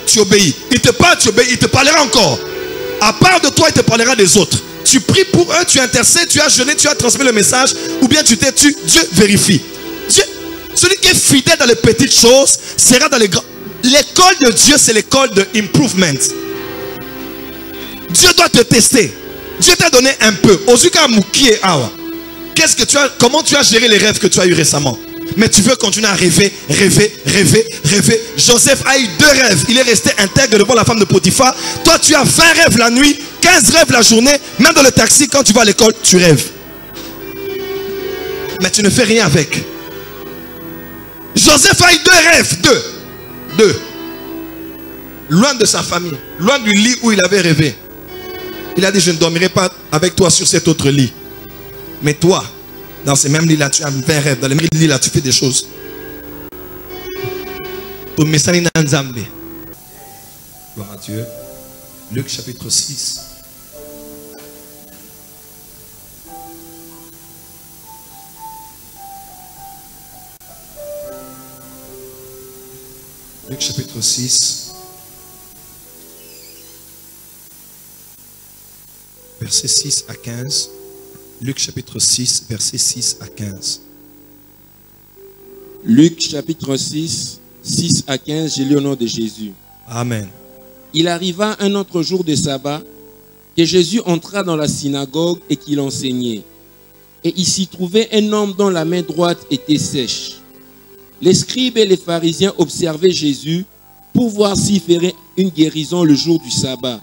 tu obéis. Il te parle, tu obéis. Il te parlera encore. À part de toi, il te parlera des autres. Tu pries pour eux, tu intercèdes, tu as jeûné, tu as transmis le message, ou bien tu t'es tu. Dieu vérifie. Dieu, celui qui est fidèle dans les petites choses sera dans les grandes. L'école de Dieu, c'est l'école de improvement. Dieu doit te tester. Dieu t'a donné un peu. Qu'est-ce que tu as, comment tu as géré les rêves que tu as eu récemment? Mais tu veux continuer à rêver, rêver, rêver, rêver. Joseph a eu 2 rêves. Il est resté intègre devant la femme de Potiphar. Toi, tu as 20 rêves la nuit, 15 rêves la journée. Même dans le taxi, quand tu vas à l'école, tu rêves. Mais tu ne fais rien avec. Joseph a eu 2 rêves. 2. Loin de sa famille. Loin du lit où il avait rêvé. Il a dit, je ne dormirai pas avec toi sur cet autre lit. Mais toi, dans ces mêmes lits-là, tu as 20 rêves. Dans les mêmes lits-là, tu fais des choses. Gloire à Dieu. Luc chapitre 6. Luc chapitre 6. Versets 6 à 15. Luc chapitre 6, versets 6 à 15. Luc chapitre 6, 6 à 15, j'ai lu au nom de Jésus. Amen. Il arriva un autre jour de sabbat que Jésus entra dans la synagogue et qu'il enseignait. Et il s'y trouvait un homme dont la main droite était sèche. Les scribes et les pharisiens observaient Jésus pour voir s'il ferait une guérison le jour du sabbat.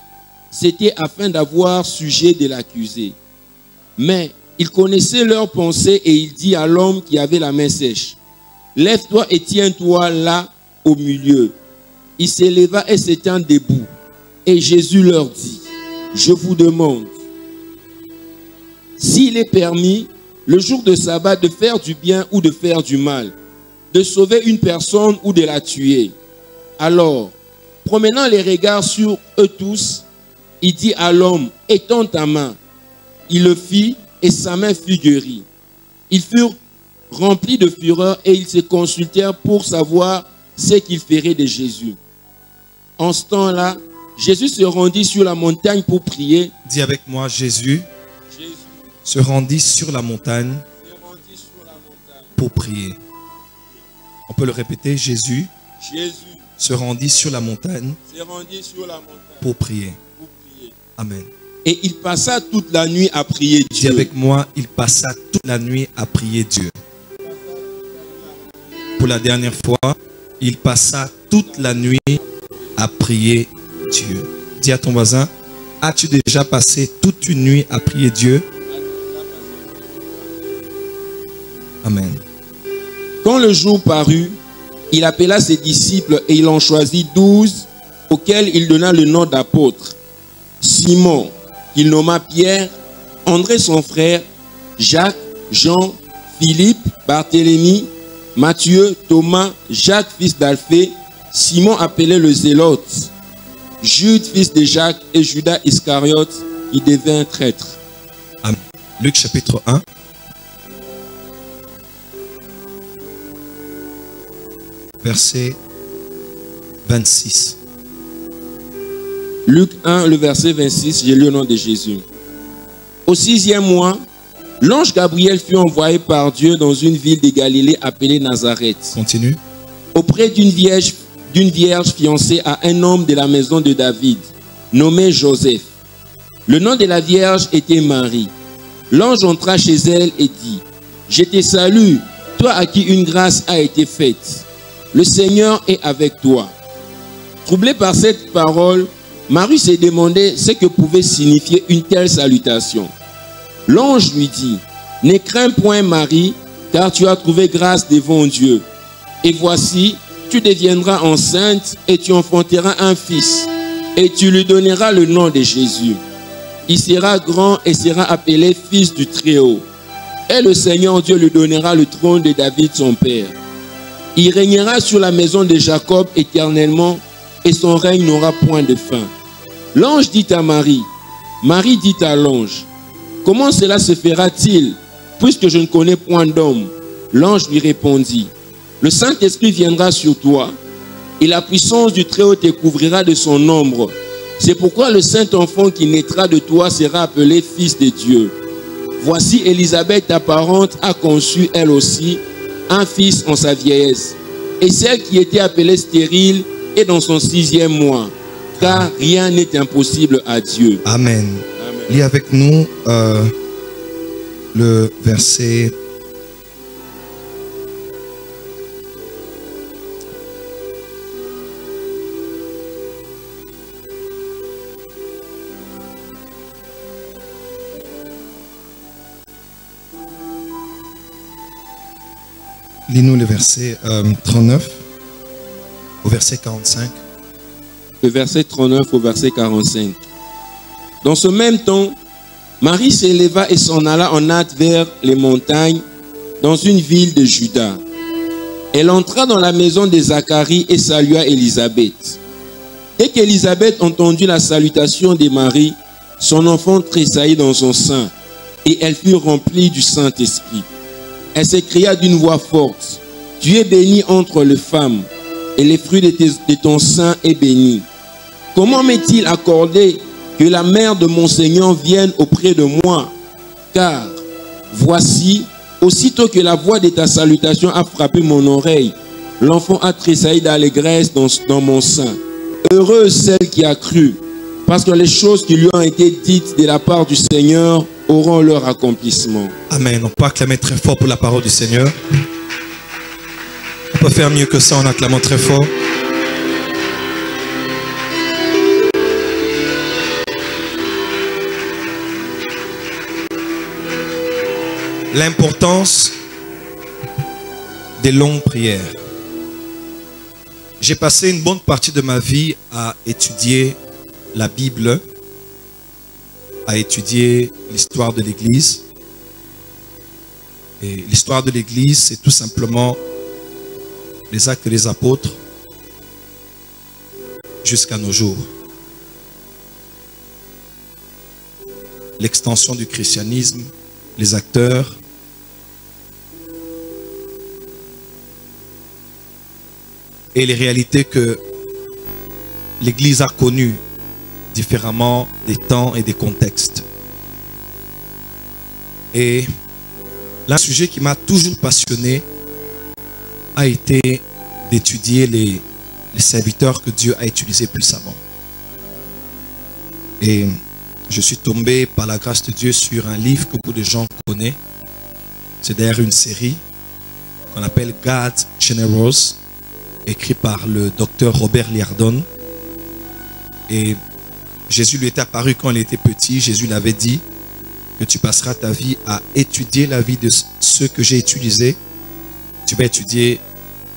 C'était afin d'avoir sujet de l'accuser. Mais il connaissait leurs pensées et il dit à l'homme qui avait la main sèche, « Lève-toi et tiens-toi là au milieu. » Il s'éleva et s'étend debout. Et Jésus leur dit, « Je vous demande, s'il est permis, le jour de sabbat, de faire du bien ou de faire du mal, de sauver une personne ou de la tuer. » Alors, promenant les regards sur eux tous, il dit à l'homme, « Étends ta main. » Il le fit et sa main fut guérie. Ils furent remplis de fureur et ils se consultèrent pour savoir ce qu'ils feraient de Jésus. En ce temps-là, Jésus se rendit sur la montagne pour prier. Dis avec moi, Jésus se rendit sur la montagne pour prier. On peut le répéter, Jésus se rendit sur la montagne pour prier. Amen. Et il passa toute la nuit à prier Dieu. Dis avec moi, il passa toute la nuit à prier Dieu. Pour la dernière fois, il passa toute la nuit à prier Dieu. Dis à ton voisin, as-tu déjà passé toute une nuit à prier Dieu? Amen. Quand le jour parut, il appela ses disciples et il en choisit 12, auxquels il donna le nom d'apôtres. Simon, qu'il nomma Pierre, André son frère, Jacques, Jean, Philippe, Barthélemy, Matthieu, Thomas, Jacques fils d'Alphée, Simon appelé le Zélote, Jude fils de Jacques et Judas Iscariote qui devint traître. Amen. Luc chapitre 1. Verset 26. Luc 1, le verset 26, j'ai lu au nom de Jésus. Au 6e mois, l'ange Gabriel fut envoyé par Dieu dans une ville de Galilée appelée Nazareth. Continue. Auprès d'une vierge fiancée à un homme de la maison de David, nommé Joseph. Le nom de la vierge était Marie. L'ange entra chez elle et dit, « Je te salue, toi à qui une grâce a été faite. Le Seigneur est avec toi. » Troublée par cette parole, Marie se demandait ce que pouvait signifier une telle salutation. L'ange lui dit, « Ne crains point Marie, car tu as trouvé grâce devant Dieu. Et voici, tu deviendras enceinte et tu enfanteras un fils, et tu lui donneras le nom de Jésus. Il sera grand et sera appelé fils du Très-Haut. Et le Seigneur Dieu lui donnera le trône de David son père. Il régnera sur la maison de Jacob éternellement, et son règne n'aura point de fin. » L'ange dit à Marie, Marie dit à l'ange, « Comment cela se fera-t-il, puisque je ne connais point d'homme ?» L'ange lui répondit, « Le Saint-Esprit viendra sur toi, et la puissance du Très-Haut te couvrira de son ombre. C'est pourquoi le saint enfant qui naîtra de toi sera appelé fils de Dieu. Voici Élisabeth, ta parente, a conçu elle aussi un fils en sa vieillesse. Et celle qui était appelée stérile est dans son 6e mois, car rien n'est impossible à Dieu. Amen. Amen. Lis avec nous le verset 39 au verset 45. Le verset 39 au verset 45. Dans ce même temps, Marie s'éleva et s'en alla en hâte vers les montagnes, dans une ville de Juda. Elle entra dans la maison de Zacharie et salua Élisabeth. Dès qu'Élisabeth entendit la salutation de Marie, son enfant tressaillit dans son sein, et elle fut remplie du Saint-Esprit. Elle s'écria d'une voix forte, « Tu es bénie entre les femmes, et le fruit de ton sein est béni. Comment m'est-il accordé que la mère de mon Seigneur vienne auprès de moi? Car, voici, aussitôt que la voix de ta salutation a frappé mon oreille, l'enfant a tressailli d'allégresse dans mon sein. Heureuse celle qui a cru, parce que les choses qui lui ont été dites de la part du Seigneur auront leur accomplissement. » Amen. On peut acclamer très fort pour la parole du Seigneur. On peut faire mieux que ça en acclamant très fort. L'importance des longues prières. J'ai passé une bonne partie de ma vie à étudier la Bible, à étudier l'histoire de l'Église. Et l'histoire de l'Église, c'est tout simplement les actes des apôtres jusqu'à nos jours. L'extension du christianisme, les acteurs, et les réalités que l'Église a connues différemment des temps et des contextes. Et l'un des sujets qui m'a toujours passionné a été d'étudier les serviteurs que Dieu a utilisés puissamment. Et je suis tombé par la grâce de Dieu sur un livre que beaucoup de gens connaissent. C'est d'ailleurs une série qu'on appelle God's Generals, écrit par le docteur Robert Liardon. Et Jésus lui était apparu quand il était petit. Jésus l'avait dit que tu passeras ta vie à étudier la vie de ceux que j'ai utilisés. Tu vas étudier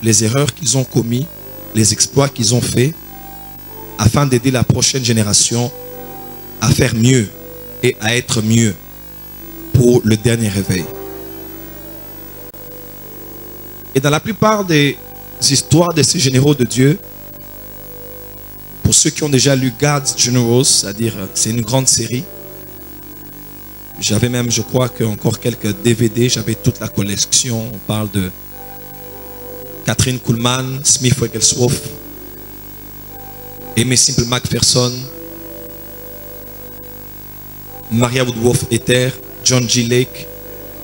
les erreurs qu'ils ont commis, les exploits qu'ils ont faits, afin d'aider la prochaine génération à faire mieux et à être mieux pour le dernier réveil. Et dans la plupart des histoires de ces généraux de Dieu, pour ceux qui ont déjà lu God's Generals, c'est-à-dire c'est une grande série. J'avais même, je crois, encore quelques DVD, j'avais toute la collection. On parle de Catherine Kuhlman, Smith Wigglesworth, Aimé Simple McPherson, Maria Woodworth Ether, John G. Lake,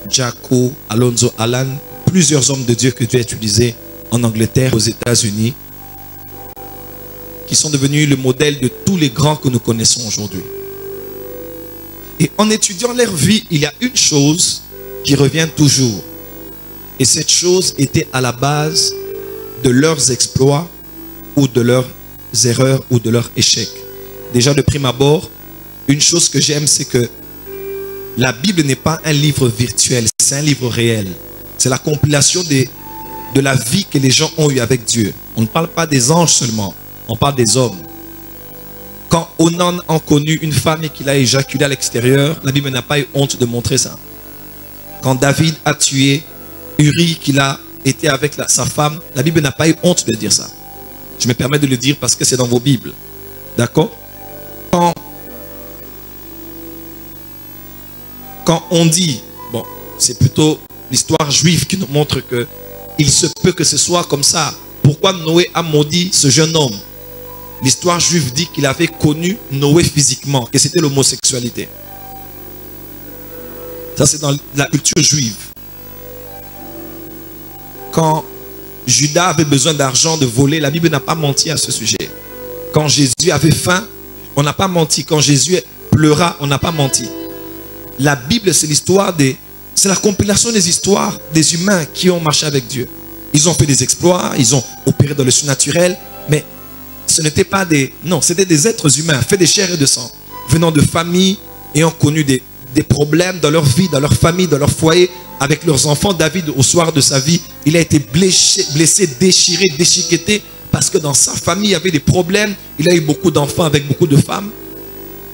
Jacko, Alonzo Allan, plusieurs hommes de Dieu que Dieu a utilisés en Angleterre, aux États-Unis, qui sont devenus le modèle de tous les grands que nous connaissons aujourd'hui. Et en étudiant leur vie, il y a une chose qui revient toujours. Et cette chose était à la base de leurs exploits ou de leurs erreurs ou de leurs échecs. Déjà de prime abord, une chose que j'aime, c'est que la Bible n'est pas un livre virtuel, c'est un livre réel. C'est la compilation de la vie que les gens ont eue avec Dieu. On ne parle pas des anges seulement, on parle des hommes. Quand Onan a connu une femme et qu'il a éjaculé à l'extérieur, la Bible n'a pas eu honte de montrer ça. Quand David a tué Uri, qu'il a été avec sa femme, la Bible n'a pas eu honte de dire ça. Je me permets de le dire parce que c'est dans vos Bibles. D'accord? Quand on dit, bon, c'est plutôt l'histoire juive qui nous montre que il se peut que ce soit comme ça pour pourquoi Noé a maudit ce jeune homme. L'histoire juive dit qu'il avait connu Noé physiquement, que c'était l'homosexualité. Ça, c'est dans la culture juive. Quand Judas avait besoin d'argent, de voler, la Bible n'a pas menti à ce sujet. Quand Jésus avait faim, on n'a pas menti. Quand Jésus pleura, on n'a pas menti. La Bible, c'est l'histoire c'est la compilation des histoires des humains qui ont marché avec Dieu. Ils ont fait des exploits, ils ont opéré dans le surnaturel, mais ce n'était pas non, c'était des êtres humains, faits de chair et de sang, venant de familles, ayant connu des problèmes dans leur vie, dans leur famille, dans leur foyer, avec leurs enfants. David, au soir de sa vie, il a été blessé, déchiré, déchiqueté, parce que dans sa famille, il y avait des problèmes. Il a eu beaucoup d'enfants avec beaucoup de femmes.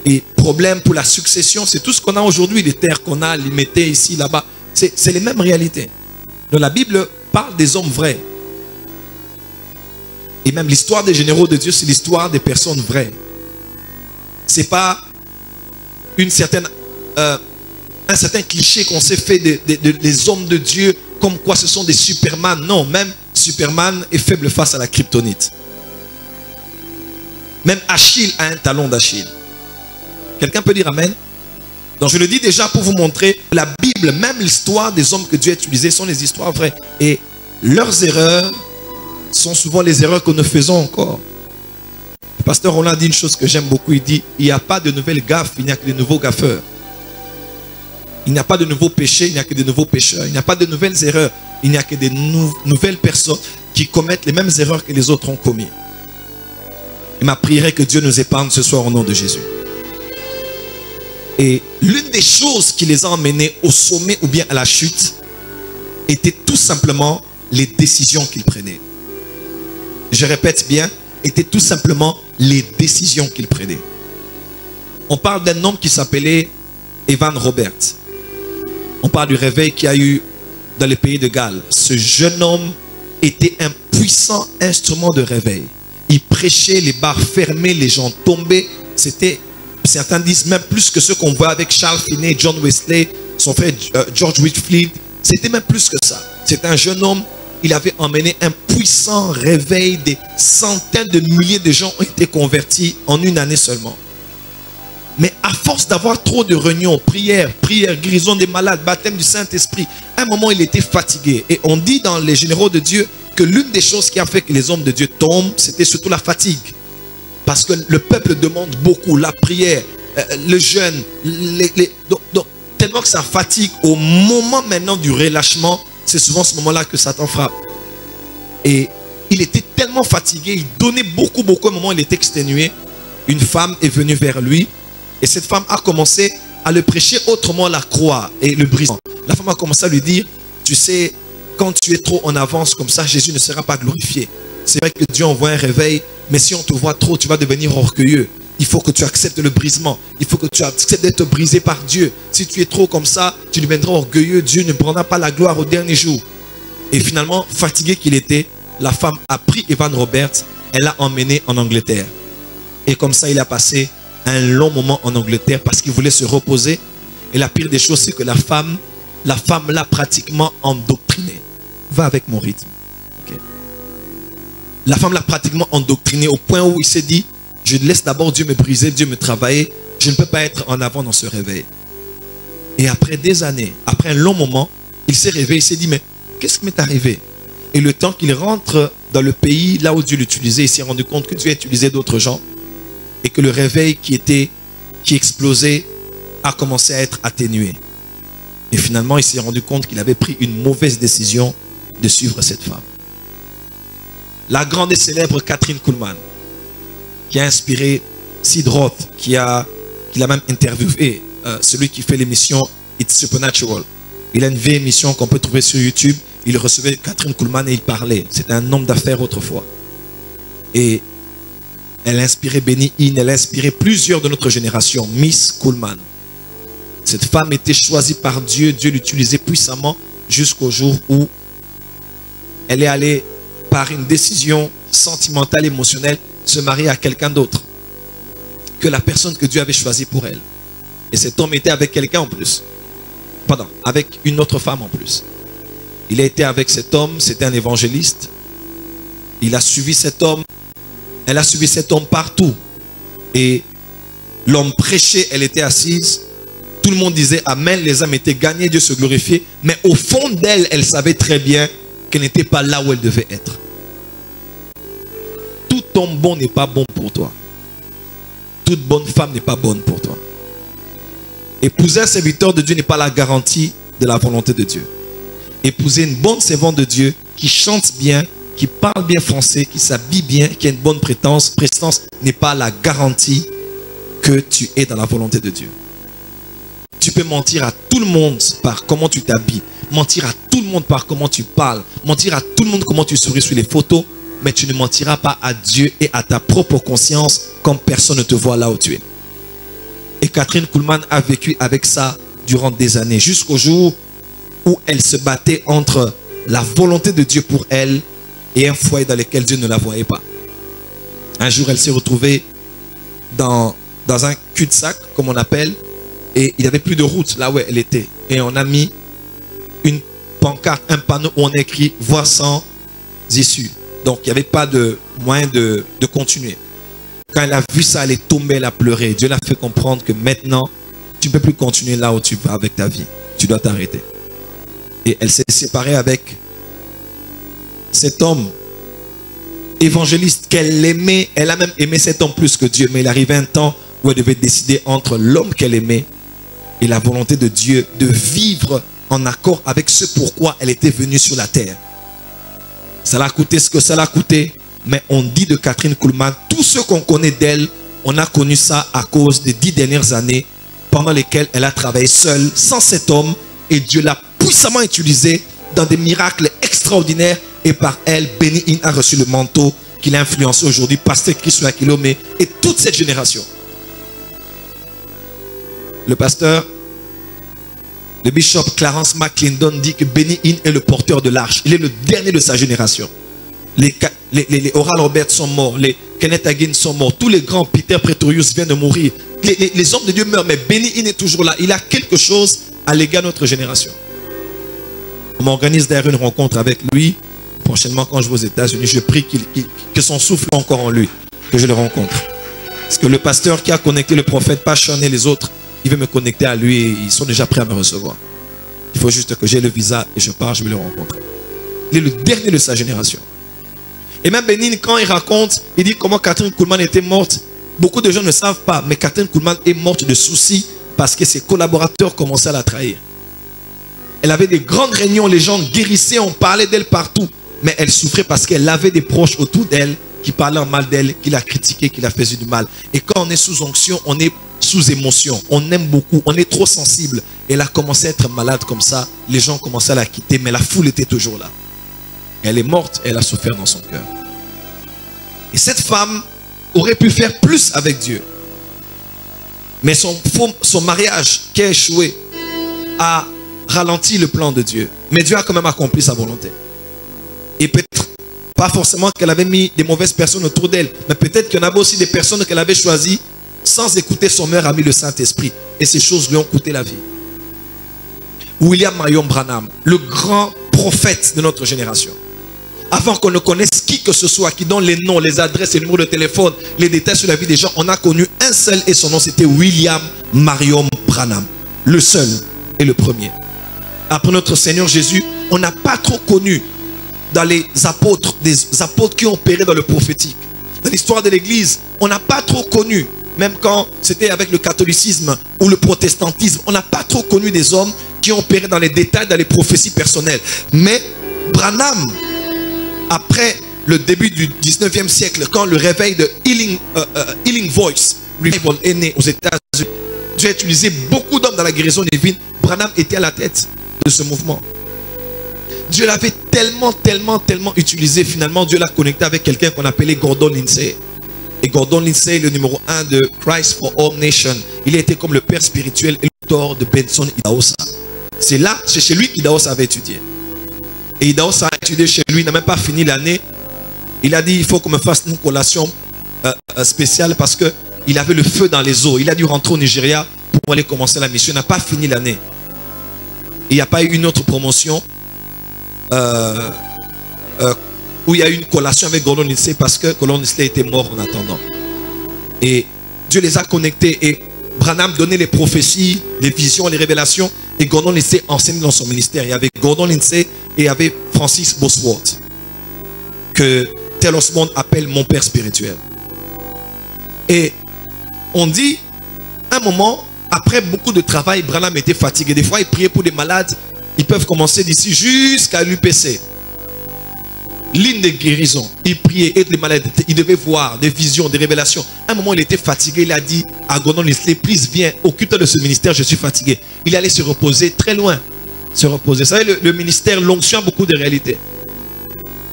Et problème pour la succession, c'est tout ce qu'on a aujourd'hui, les terres qu'on a, limitées ici, là-bas. C'est les mêmes réalités. Donc la Bible parle des hommes vrais. Et même l'histoire des généraux de Dieu, c'est l'histoire des personnes vraies. Ce n'est pas un certain cliché qu'on s'est fait des hommes de Dieu, comme quoi ce sont des Superman. Non, même Superman est faible face à la kryptonite. Même Achille a un talon d'Achille. Quelqu'un peut dire amen? Donc je le dis déjà pour vous montrer, la Bible, même l'histoire des hommes que Dieu a utilisés sont des histoires vraies. Et leurs erreurs sont souvent les erreurs que nous faisons encore. Le pasteur Roland dit une chose que j'aime beaucoup, il dit, il n'y a pas de nouvelles gaffes, il n'y a que de nouveaux gaffeurs. Il n'y a pas de nouveaux péchés, il n'y a que de nouveaux pécheurs. Il n'y a pas de nouvelles erreurs, il n'y a que de nouvelles personnes qui commettent les mêmes erreurs que les autres ont commis. Et ma prière est que Dieu nous épargne ce soir au nom de Jésus. Et l'une des choses qui les a emmenés au sommet ou bien à la chute était tout simplement les décisions qu'ils prenaient. Je répète bien, étaient tout simplement les décisions qu'ils prenaient. On parle d'un homme qui s'appelait Evan Roberts. On parle du réveil qu'il y a eu dans le pays de Galles. Ce jeune homme était un puissant instrument de réveil. Il prêchait, les bars fermés, les gens tombaient. C'était, certains disent même plus que ceux qu'on voit avec Charles Finney, John Wesley, son frère George Whitefield. C'était même plus que ça. C'était un jeune homme. Il avait emmené un puissant réveil. Des centaines de milliers de gens ont été convertis en une année seulement. Mais à force d'avoir trop de réunions, prières, guérison des malades, baptême du Saint-Esprit, à un moment il était fatigué. Et on dit dans les généraux de Dieu que l'une des choses qui a fait que les hommes de Dieu tombent, c'était surtout la fatigue. Parce que le peuple demande beaucoup, la prière, le jeûne, donc, tellement que ça fatigue. Au moment maintenant du relâchement, c'est souvent ce moment-là que Satan frappe. Et il était tellement fatigué, il donnait beaucoup, à un moment il était exténué. Une femme est venue vers lui. Et cette femme a commencé à le prêcher autrement la croix et le brisement. La femme a commencé à lui dire, tu sais, quand tu es trop en avance comme ça, Jésus ne sera pas glorifié. C'est vrai que Dieu envoie un réveil, mais si on te voit trop, tu vas devenir orgueilleux. Il faut que tu acceptes le brisement. Il faut que tu acceptes d'être brisé par Dieu. Si tu es trop comme ça, tu deviendras orgueilleux. Dieu ne prendra pas la gloire au dernier jour. Et finalement, fatigué qu'il était, la femme a pris Evan Roberts, elle l'a emmené en Angleterre. Et comme ça, il a passé un long moment en Angleterre parce qu'il voulait se reposer. Et la pire des choses, c'est que la femme l'a pratiquement endoctriné. Va avec mon rythme. Okay. La femme l'a pratiquement endoctriné au point où il s'est dit, je laisse d'abord Dieu me briser, Dieu me travailler. Je ne peux pas être en avant dans ce réveil. Et après des années, après un long moment, il s'est réveillé, il s'est dit, mais qu'est-ce qui m'est arrivé? Et le temps qu'il rentre dans le pays, là où Dieu l'utilisait, il s'est rendu compte que Dieu a utilisé d'autres gens. Et que le réveil qui explosait a commencé à être atténué. Et finalement, il s'est rendu compte qu'il avait pris une mauvaise décision de suivre cette femme. La grande et célèbre Kathryn Kuhlman, qui a inspiré Sid Roth, qui l'a même interviewé, celui qui fait l'émission It's Supernatural. Il a une vieille émission qu'on peut trouver sur YouTube. Il recevait Kathryn Kuhlman et il parlait. C'était un homme d'affaires autrefois. Et elle a inspiré Benny Hinn, elle a inspiré plusieurs de notre génération, Miss Kuhlman. Cette femme était choisie par Dieu, Dieu l'utilisait puissamment jusqu'au jour où elle est allée, par une décision sentimentale, émotionnelle, se marier à quelqu'un d'autre que la personne que Dieu avait choisie pour elle. Et cet homme était avec quelqu'un en plus. Pardon, avec une autre femme en plus. Il a été avec cet homme, c'était un évangéliste. Il a suivi cet homme. Elle a suivi cet homme partout. Et l'homme prêchait, elle était assise. Tout le monde disait Amen, les âmes étaient gagnées, Dieu se glorifiait. Mais au fond d'elle, elle savait très bien qu'elle n'était pas là où elle devait être. Tout homme bon n'est pas bon pour toi. Toute bonne femme n'est pas bonne pour toi. Épouser un serviteur de Dieu n'est pas la garantie de la volonté de Dieu. Épouser une bonne servante de Dieu qui chante bien, qui parle bien français, qui s'habille bien, qui a une bonne prestance n'est pas la garantie que tu es dans la volonté de Dieu. Tu peux mentir à tout le monde par comment tu t'habilles, mentir à tout le monde par comment tu parles, mentir à tout le monde comment tu souris sur les photos, mais tu ne mentiras pas à Dieu et à ta propre conscience comme personne ne te voit là où tu es. Et Catherine Kuhlman a vécu avec ça durant des années, jusqu'au jour où elle se battait entre la volonté de Dieu pour elle et un foyer dans lequel Dieu ne la voyait pas. Un jour, elle s'est retrouvée dans un cul-de-sac, comme on appelle, et il n'y avait plus de route là où elle était. Et on a mis une pancarte, un panneau où on a écrit « Voie sans issue ». Donc, il n'y avait pas de moyen de continuer. Quand elle a vu ça, elle est tombée, elle a pleuré. Dieu l'a fait comprendre que maintenant, tu ne peux plus continuer là où tu vas avec ta vie. Tu dois t'arrêter. Et elle s'est séparée avec cet homme évangéliste qu'elle aimait. Elle a même aimé cet homme plus que Dieu. Mais il arrivait un temps où elle devait décider entre l'homme qu'elle aimait et la volonté de Dieu de vivre en accord avec ce pourquoi elle était venue sur la terre. Ça l'a coûté ce que ça l'a coûté. Mais on dit de Catherine Kuhlman, tout ce qu'on connaît d'elle, on a connu ça à cause des 10 dernières années pendant lesquelles elle a travaillé seule, sans cet homme. Et Dieu l'a puissamment utilisée dans des miracles extraordinaires. Et par elle, Benny Hinn a reçu le manteau qu'il a influencé aujourd'hui, Pasteur Chris Aquilome et toute cette génération. Le pasteur, le bishop Clarence McClendon dit que Benny Hinn est le porteur de l'arche. Il est le dernier de sa génération. Les Oral Roberts sont morts, les Kenneth Hagin sont morts, tous les grands, Peter Pretorius vient de mourir. Les hommes de Dieu meurent, mais Benny Hinn est toujours là. Il a quelque chose à l'égard de notre génération. On m'organise d'ailleurs une rencontre avec lui. Prochainement, quand je vais aux États-Unis, je prie que son souffle encore en lui, que je le rencontre. Parce que le pasteur qui a connecté le prophète Pachon et les autres, il veut me connecter à lui et ils sont déjà prêts à me recevoir. Il faut juste que j'ai le visa et je pars, je vais le rencontrer. Il est le dernier de sa génération. Et même Benny Hinn, quand il raconte, il dit comment Catherine Kuhlman était morte. Beaucoup de gens ne savent pas, mais Catherine Kuhlman est morte de soucis parce que ses collaborateurs commençaient à la trahir. Elle avait des grandes réunions, les gens guérissaient, on parlait d'elle partout. Mais elle souffrait parce qu'elle avait des proches autour d'elle qui parlaient en mal d'elle, qui la critiquaient, qui la faisaient du mal. Et quand on est sous onction, on est sous émotion. On aime beaucoup, on est trop sensible. Elle a commencé à être malade comme ça. Les gens commençaient à la quitter, mais la foule était toujours là. Elle est morte, elle a souffert dans son cœur. Et cette femme aurait pu faire plus avec Dieu. Mais son mariage qui a échoué a ralenti le plan de Dieu. Mais Dieu a quand même accompli sa volonté. Et peut-être pas forcément qu'elle avait mis des mauvaises personnes autour d'elle, mais peut-être qu'il y en avait aussi des personnes qu'elle avait choisies sans écouter son meilleur ami, le Saint-Esprit. Et ces choses lui ont coûté la vie. William Marion Branham, le grand prophète de notre génération. Avant qu'on ne connaisse qui que ce soit, qui donne les noms, les adresses, les numéros de téléphone, les détails sur la vie des gens, on a connu un seul et son nom, c'était William Marion Branham. Le seul et le premier. Après notre Seigneur Jésus, on n'a pas trop connu dans les apôtres, des apôtres qui ont opéré dans le prophétique. Dans l'histoire de l'Église, on n'a pas trop connu, même quand c'était avec le catholicisme ou le protestantisme, on n'a pas trop connu des hommes qui ont opéré dans les détails, dans les prophéties personnelles. Mais Branham, après le début du 19e siècle, quand le réveil de Healing Voice Revival est né aux États-Unis, Dieu a utilisé beaucoup d'hommes dans la guérison divine. Branham était à la tête de ce mouvement. Dieu l'avait tellement utilisé. Finalement, Dieu l'a connecté avec quelqu'un qu'on appelait Gordon Lindsay. Et Gordon Lindsay est le numéro 1 de Christ for All Nations. Il a été comme le père spirituel et l'auteur de Benson Idahosa. C'est là, c'est chez lui qu'Idahosa avait étudié. Et Idahosa a étudié chez lui, il n'a même pas fini l'année. Il a dit, il faut qu'on me fasse une collation spéciale parce qu'il avait le feu dans les os. Il a dû rentrer au Nigeria pour aller commencer la mission. Il n'a pas fini l'année. Il n'y a pas eu une autre promotion où il y a eu une collation avec Gordon Lindsay parce que Gordon Lindsay était mort en attendant. Et Dieu les a connectés et Branham donnait les prophéties, les visions, les révélations et Gordon Lindsay enseignait dans son ministère. Il y avait Gordon Lindsay et il y avait Francis Bosworth que Tel Osmond appelle mon père spirituel. Et on dit, un moment, après beaucoup de travail, Branham était fatigué. Des fois, il priait pour des malades. Ils peuvent commencer d'ici jusqu'à l'UPC. Ligne de guérison. Il priait, aide les malades. Il devait voir des visions, des révélations. À un moment, il était fatigué. Il a dit à Gordon Lindsay, please, viens, occupe-toi de ce ministère, je suis fatigué. Il allait se reposer très loin. Se reposer. Vous savez, le ministère, l'onction a beaucoup de réalités.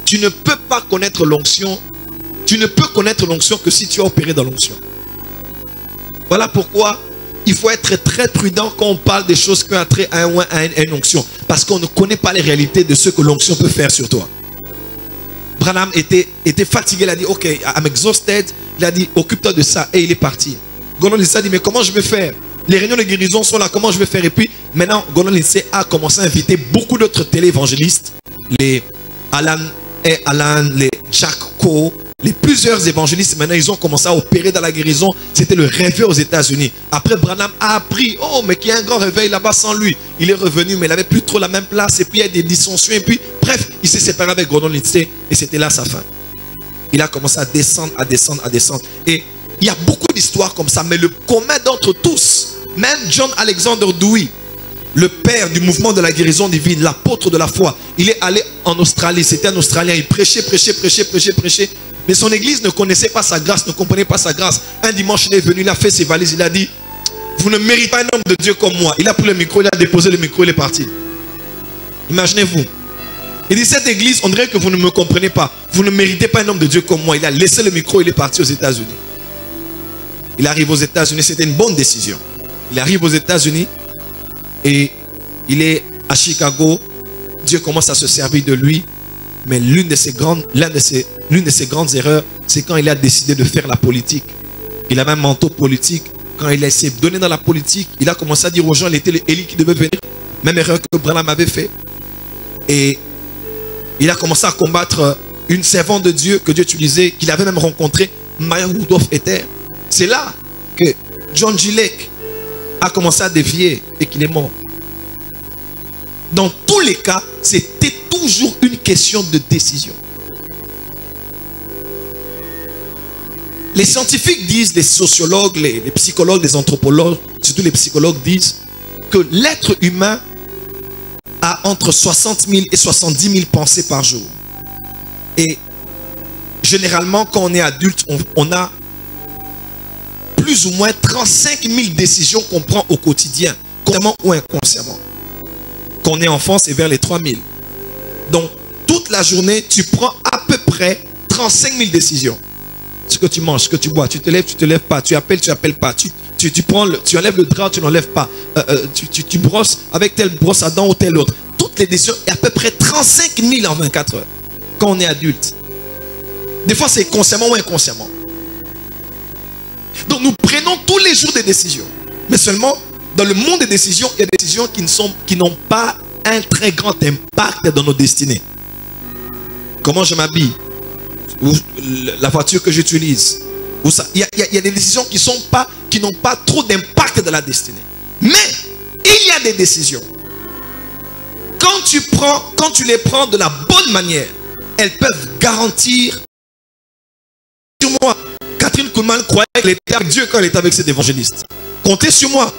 Tu ne peux pas connaître l'onction. Tu ne peux connaître l'onction que si tu as opéré dans l'onction. Voilà pourquoi il faut être très prudent quand on parle des choses qui ont trait à une onction. Parce qu'on ne connaît pas les réalités de ce que l'onction peut faire sur toi. Branham était fatigué, il a dit, ok, I'm exhausted. Il a dit, occupe-toi de ça. Et il est parti. Gordon Lindsay a dit, mais comment je vais faire? Les réunions de guérison sont là, comment je vais faire? Et puis, maintenant, Gordon Lindsay a commencé à inviter beaucoup d'autres téléévangélistes. Les Alan, les Jack Coe, les plusieurs évangélistes, maintenant, ils ont commencé à opérer dans la guérison. C'était le réveil aux États-Unis. Après, Branham a appris, oh, mais qu'il y a un grand réveil là-bas sans lui. Il est revenu, mais il n'avait plus trop la même place. Et puis, il y a des dissensions. Et puis, bref, il s'est séparé avec Gordon Lindsay. Et c'était là sa fin. Il a commencé à descendre, à descendre, à descendre. Et il y a beaucoup d'histoires comme ça. Mais le commun d'entre tous, même John Alexander Dewey, le père du mouvement de la guérison divine, l'apôtre de la foi, il est allé en Australie. C'était un Australien. Il prêchait. Mais son église ne connaissait pas sa grâce, ne comprenait pas sa grâce. Un dimanche, il est venu, il a fait ses valises, il a dit, vous ne méritez pas un homme de Dieu comme moi. Il a pris le micro, il a déposé le micro, il est parti. Imaginez-vous. Il dit, cette église, on dirait que vous ne me comprenez pas. Vous ne méritez pas un homme de Dieu comme moi. Il a laissé le micro, il est parti aux États-Unis. Il arrive aux États-Unis, c'était une bonne décision. Il arrive aux États-Unis et il est à Chicago. Dieu commence à se servir de lui. Mais l'une de ses grandes erreurs, c'est quand il a décidé de faire la politique. Il avait un manteau politique. Quand il s'est donné dans la politique, il a commencé à dire aux gens, il était l'Élie qui devait venir. Même erreur que Branham avait fait. Et il a commencé à combattre une servante de Dieu que Dieu utilisait, qu'il avait même rencontré, Maya Rudolph Ether. C'est là que John G. Lake a commencé à dévier et qu'il est mort. Dans tous les cas, c'était toujours une question de décision. Les scientifiques disent, les sociologues, les psychologues, les anthropologues, surtout les psychologues disent que l'être humain a entre 60 000 et 70 000 pensées par jour. Et généralement, quand on est adulte, on a plus ou moins 35 000 décisions qu'on prend au quotidien, consciemment ou inconsciemment. Quand on est enfant, c'est vers les 3 000. Donc, toute la journée, tu prends à peu près 35 000 décisions. Ce que tu manges, ce que tu bois, tu te lèves pas, tu appelles pas, tu enlèves le drap, tu n'enlèves pas, tu brosses avec telle brosse à dents ou telle autre. Toutes les décisions, il y a à peu près 35 000 en 24 heures, quand on est adulte. Des fois, c'est consciemment ou inconsciemment. Donc, nous prenons tous les jours des décisions. Mais seulement, dans le monde des décisions, il y a des décisions qui n'ont pas un très grand impact dans nos destinées. Comment je m'habille, ou la voiture que j'utilise. Il y a des décisions qui n'ont pas trop d'impact dans la destinée. Mais il y a des décisions. Quand tu les prends de la bonne manière, elles peuvent garantir. Sur moi, Catherine Kuhlman croyait qu'elle était avec Dieu quand elle était avec cet évangéliste. Comptez sur moi.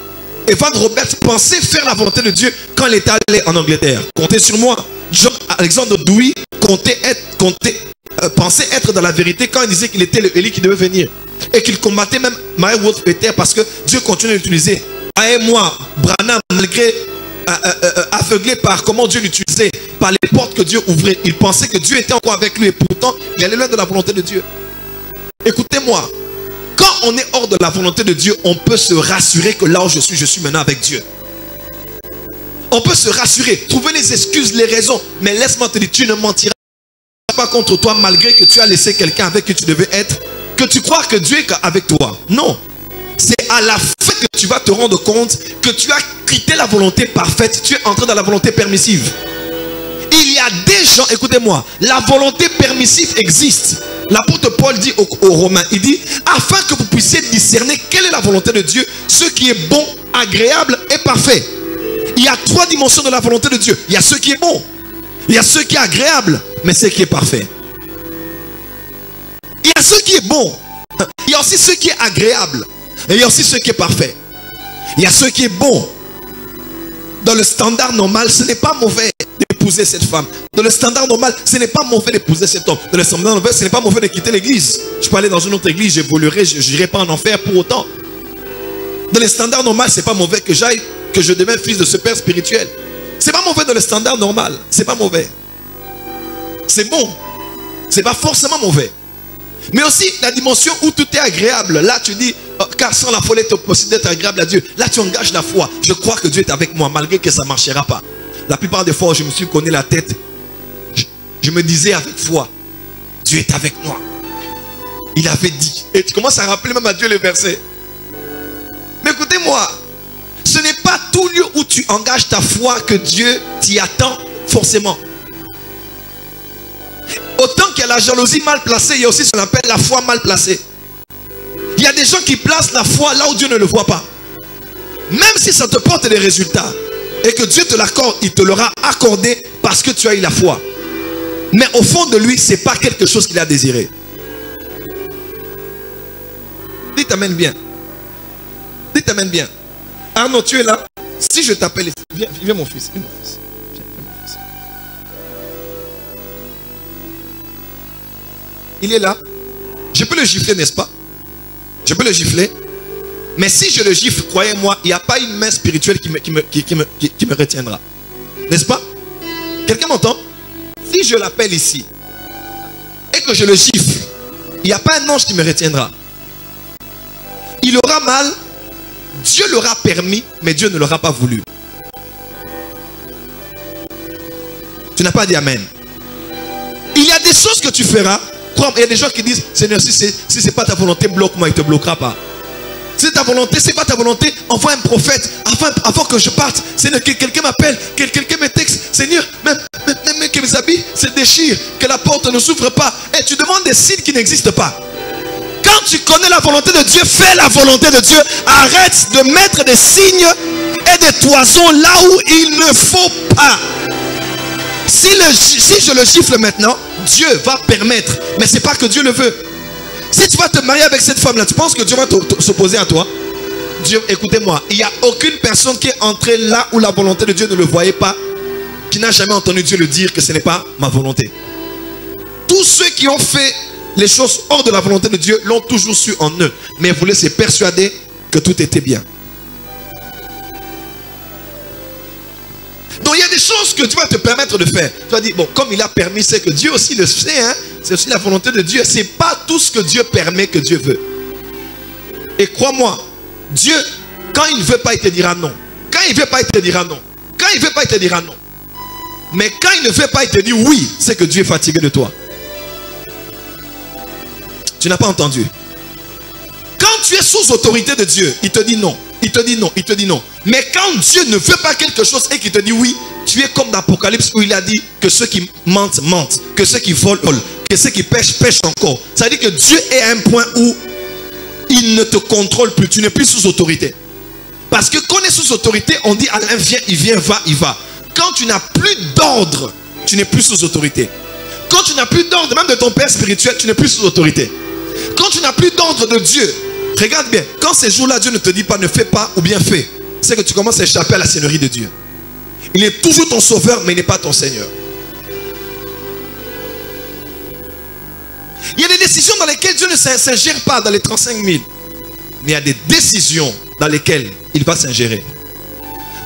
Evan Robert pensait faire la volonté de Dieu quand elle était allée en Angleterre. Comptez sur moi. John Alexander Dewey pensait être dans la vérité quand il disait qu'il était le Élie qui devait venir. Et qu'il combattait même Maya Rudolph Ether parce que Dieu continue à l'utiliser. Et moi, Branham, malgré aveuglé par comment Dieu l'utilisait, par les portes que Dieu ouvrait, il pensait que Dieu était encore avec lui et pourtant il allait loin de la volonté de Dieu. Écoutez-moi, quand on est hors de la volonté de Dieu, on peut se rassurer que là où je suis maintenant avec Dieu. On peut se rassurer, trouver les excuses, les raisons, mais laisse-moi te dire, tu ne mentiras pas contre toi malgré que tu as laissé quelqu'un avec qui tu devais être, que tu crois que Dieu est avec toi. Non, c'est à la fin que tu vas te rendre compte que tu as quitté la volonté parfaite, tu es entré dans la volonté permissive. Il y a a des gens, écoutez-moi, la volonté permissive existe. L'apôtre Paul dit aux Romains, il dit, afin que vous puissiez discerner quelle est la volonté de Dieu, ce qui est bon, agréable et parfait. Il y a 3 dimensions de la volonté de Dieu. Il y a ce qui est bon, il y a ce qui est agréable, mais ce qui est parfait. Il y a ce qui est bon, il y a aussi ce qui est agréable, et il y a aussi ce qui est parfait. Il y a ce qui est bon. Dans le standard normal, ce n'est pas mauvais d'épouser cette femme. Dans le standard normal, ce n'est pas mauvais d'épouser cet homme. Dans le standard normal, ce n'est pas mauvais de quitter l'église. Je peux aller dans une autre église, j'évoluerai, je n'irai pas en enfer pour autant. Dans le standard normal, ce n'est pas mauvais que j'aille, que je devienne fils de ce père spirituel. Ce n'est pas mauvais dans le standard normal. Ce n'est pas mauvais. C'est bon. Ce n'est pas forcément mauvais. Mais aussi la dimension où tout est agréable. Là tu dis, oh, car sans la foi il est possible d'être agréable à Dieu. Là tu engages la foi. Je crois que Dieu est avec moi malgré que ça ne marchera pas. La plupart des fois je me suis connu la tête. Je me disais avec foi, Dieu est avec moi. Il avait dit. Et tu commences à rappeler même à Dieu les versets. Mais écoutez-moi, ce n'est pas tout lieu où tu engages ta foi que Dieu t'y attend forcément. Autant qu'il y a la jalousie mal placée, il y a aussi ce qu'on appelle la foi mal placée. Il y a des gens qui placent la foi là où Dieu ne le voit pas. Même si ça te porte des résultats et que Dieu te l'accorde, il te l'aura accordé parce que tu as eu la foi. Mais au fond de lui, ce n'est pas quelque chose qu'il a désiré. Dites amen bien. Dites amen bien. Arnaud, tu es là? Si je t'appelle, viens mon fils, viens mon fils. Il est là. Je peux le gifler, n'est-ce pas? Je peux le gifler. Mais si je le gifle, croyez-moi, il n'y a pas une main spirituelle qui me retiendra. N'est-ce pas? Quelqu'un m'entend? Si je l'appelle ici et que je le gifle, il n'y a pas un ange qui me retiendra. Il aura mal. Dieu l'aura permis, mais Dieu ne l'aura pas voulu. Tu n'as pas dit amen. Il y a des choses que tu feras. Il y a des gens qui disent, Seigneur, si ce n'est pas ta volonté, bloque-moi, il ne te bloquera pas. Si c'est ta volonté, ce n'est pas ta volonté, envoie un prophète, avant que je parte. Seigneur, que quelqu'un m'appelle, que quelqu'un me texte. Seigneur, même que mes habits se déchirent, que la porte ne s'ouvre pas. Et tu demandes des signes qui n'existent pas. Quand tu connais la volonté de Dieu, fais la volonté de Dieu. Arrête de mettre des signes et des toisons là où il ne faut pas. Si je le gifle maintenant, Dieu va permettre. Mais ce n'est pas que Dieu le veut. Si tu vas te marier avec cette femme-là, tu penses que Dieu va s'opposer à toi? Dieu, écoutez-moi, il n'y a aucune personne qui est entrée là où la volonté de Dieu ne le voyait pas, qui n'a jamais entendu Dieu le dire que ce n'est pas ma volonté. Tous ceux qui ont fait les choses hors de la volonté de Dieu l'ont toujours su en eux. Mais voulaient se persuader que tout était bien. Donc il y a des choses que Dieu va te permettre de faire. Tu vas dire, bon, comme il a permis, c'est que Dieu aussi le sait, hein? C'est aussi la volonté de Dieu. Ce n'est pas tout ce que Dieu permet que Dieu veut. Et crois-moi, Dieu, quand il ne veut pas, il te dira non. Quand il ne veut pas, il te dira non. Quand il ne veut pas, il te dira non. Mais quand il ne veut pas, il te dit oui, c'est que Dieu est fatigué de toi. Tu n'as pas entendu. Quand tu es sous autorité de Dieu, il te dit non. Il te dit non, il te dit non. Mais quand Dieu ne veut pas quelque chose et qu'il te dit oui, tu es comme dans l'Apocalypse où il a dit que ceux qui mentent, mentent. Que ceux qui volent, volent. Que ceux qui pêchent, pêchent encore. Ça veut dire que Dieu est à un point où il ne te contrôle plus. Tu n'es plus sous autorité. Parce que quand on est sous autorité, on dit Alain vient, il vient, va, il va. Quand tu n'as plus d'ordre, tu n'es plus sous autorité. Quand tu n'as plus d'ordre, même de ton père spirituel, tu n'es plus sous autorité. Quand tu n'as plus d'ordre de Dieu, regarde bien, quand ces jours-là, Dieu ne te dit pas ne fais pas ou bien fais, c'est que tu commences à échapper à la seigneurie de Dieu. Il est toujours ton sauveur, mais il n'est pas ton Seigneur. Il y a des décisions dans lesquelles Dieu ne s'ingère pas dans les 35 000. Mais il y a des décisions dans lesquelles il va s'ingérer.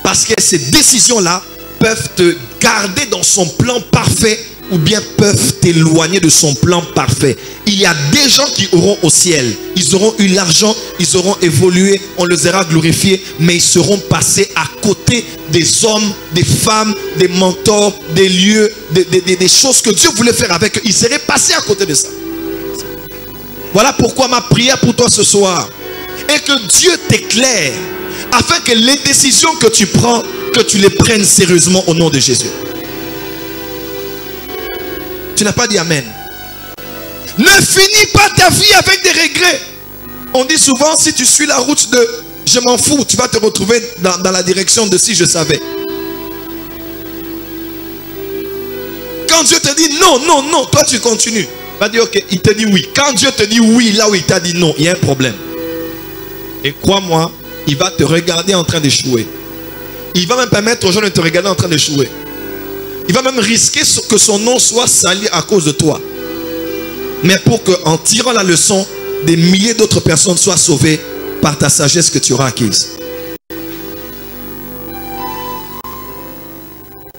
Parce que ces décisions-là peuvent te garder dans son plan parfait ou bien peuvent t'éloigner de son plan parfait. Il y a des gens qui auront au ciel. Ils auront eu l'argent, ils auront évolué, on les aura glorifiés, mais ils seront passés à côté des hommes, des femmes, des mentors, des lieux, des choses que Dieu voulait faire avec eux. Ils seraient passés à côté de ça. Voilà pourquoi ma prière pour toi ce soir est que Dieu t'éclaire afin que les décisions que tu prends, que tu les prennes sérieusement au nom de Jésus. Tu n'as pas dit amen. Ne finis pas ta vie avec des regrets. On dit souvent, si tu suis la route de je m'en fous, tu vas te retrouver dans la direction de si je savais. Quand Dieu te dit non, non, non, toi tu continues. Va dire ok, il te dit oui. Quand Dieu te dit oui, là où il t'a dit non, il y a un problème. Et crois-moi, il va te regarder en train d'échouer. Il va même permettre aux gens de te regarder en train d'échouer. Il va même risquer que son nom soit sali à cause de toi. Mais pour qu'en tirant la leçon, des milliers d'autres personnes soient sauvées par ta sagesse que tu auras acquise.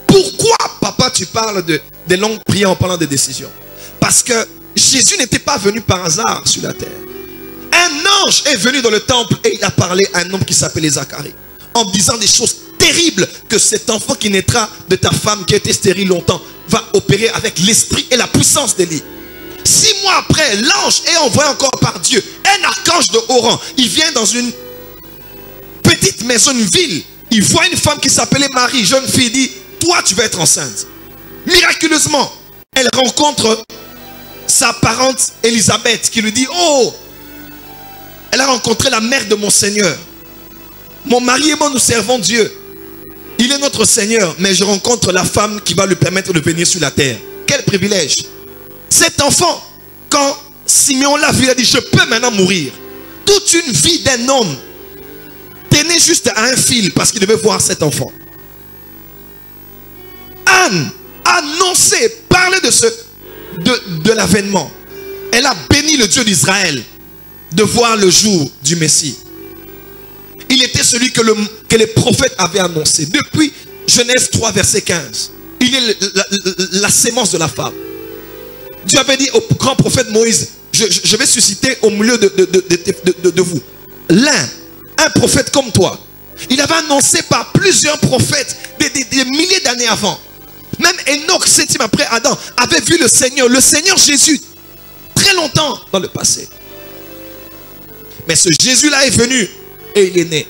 Pourquoi, papa, tu parles des longues prières en parlant de décisions? Parce que Jésus n'était pas venu par hasard sur la terre. Un ange est venu dans le temple et il a parlé à un homme qui s'appelait Zacharie, en disant des choses terribles, que cet enfant qui naîtra de ta femme qui a été stérile longtemps va opérer avec l'esprit et la puissance d'Élie. 6 mois après, l'ange est envoyé encore par Dieu, un archange de haut rang. Il vient dans une petite maison, une ville. Il voit une femme qui s'appelait Marie, jeune fille, dit, toi tu vas être enceinte. Miraculeusement, elle rencontre sa parente Élisabeth qui lui dit, oh, elle a rencontré la mère de mon Seigneur. Mon mari et moi nous servons Dieu. Il est notre Seigneur, mais je rencontre la femme qui va lui permettre de venir sur la terre. Quel privilège! Cet enfant, quand Simeon l'a vu, il a dit, je peux maintenant mourir. Toute une vie d'un homme tenait juste à un fil parce qu'il devait voir cet enfant. Anne annonçait, parlait de l'avènement. Elle a béni le Dieu d'Israël de voir le jour du Messie. Il était celui que les prophètes avaient annoncé. Depuis Genèse 3, verset 15. Il est la sémence de la femme. Dieu avait dit au grand prophète Moïse, je vais susciter au milieu de vous un prophète comme toi. Il avait annoncé par plusieurs prophètes des milliers d'années avant. Même Enoch, 7e après Adam, avait vu le Seigneur Jésus, très longtemps dans le passé. Mais ce Jésus-là est venu et il est né.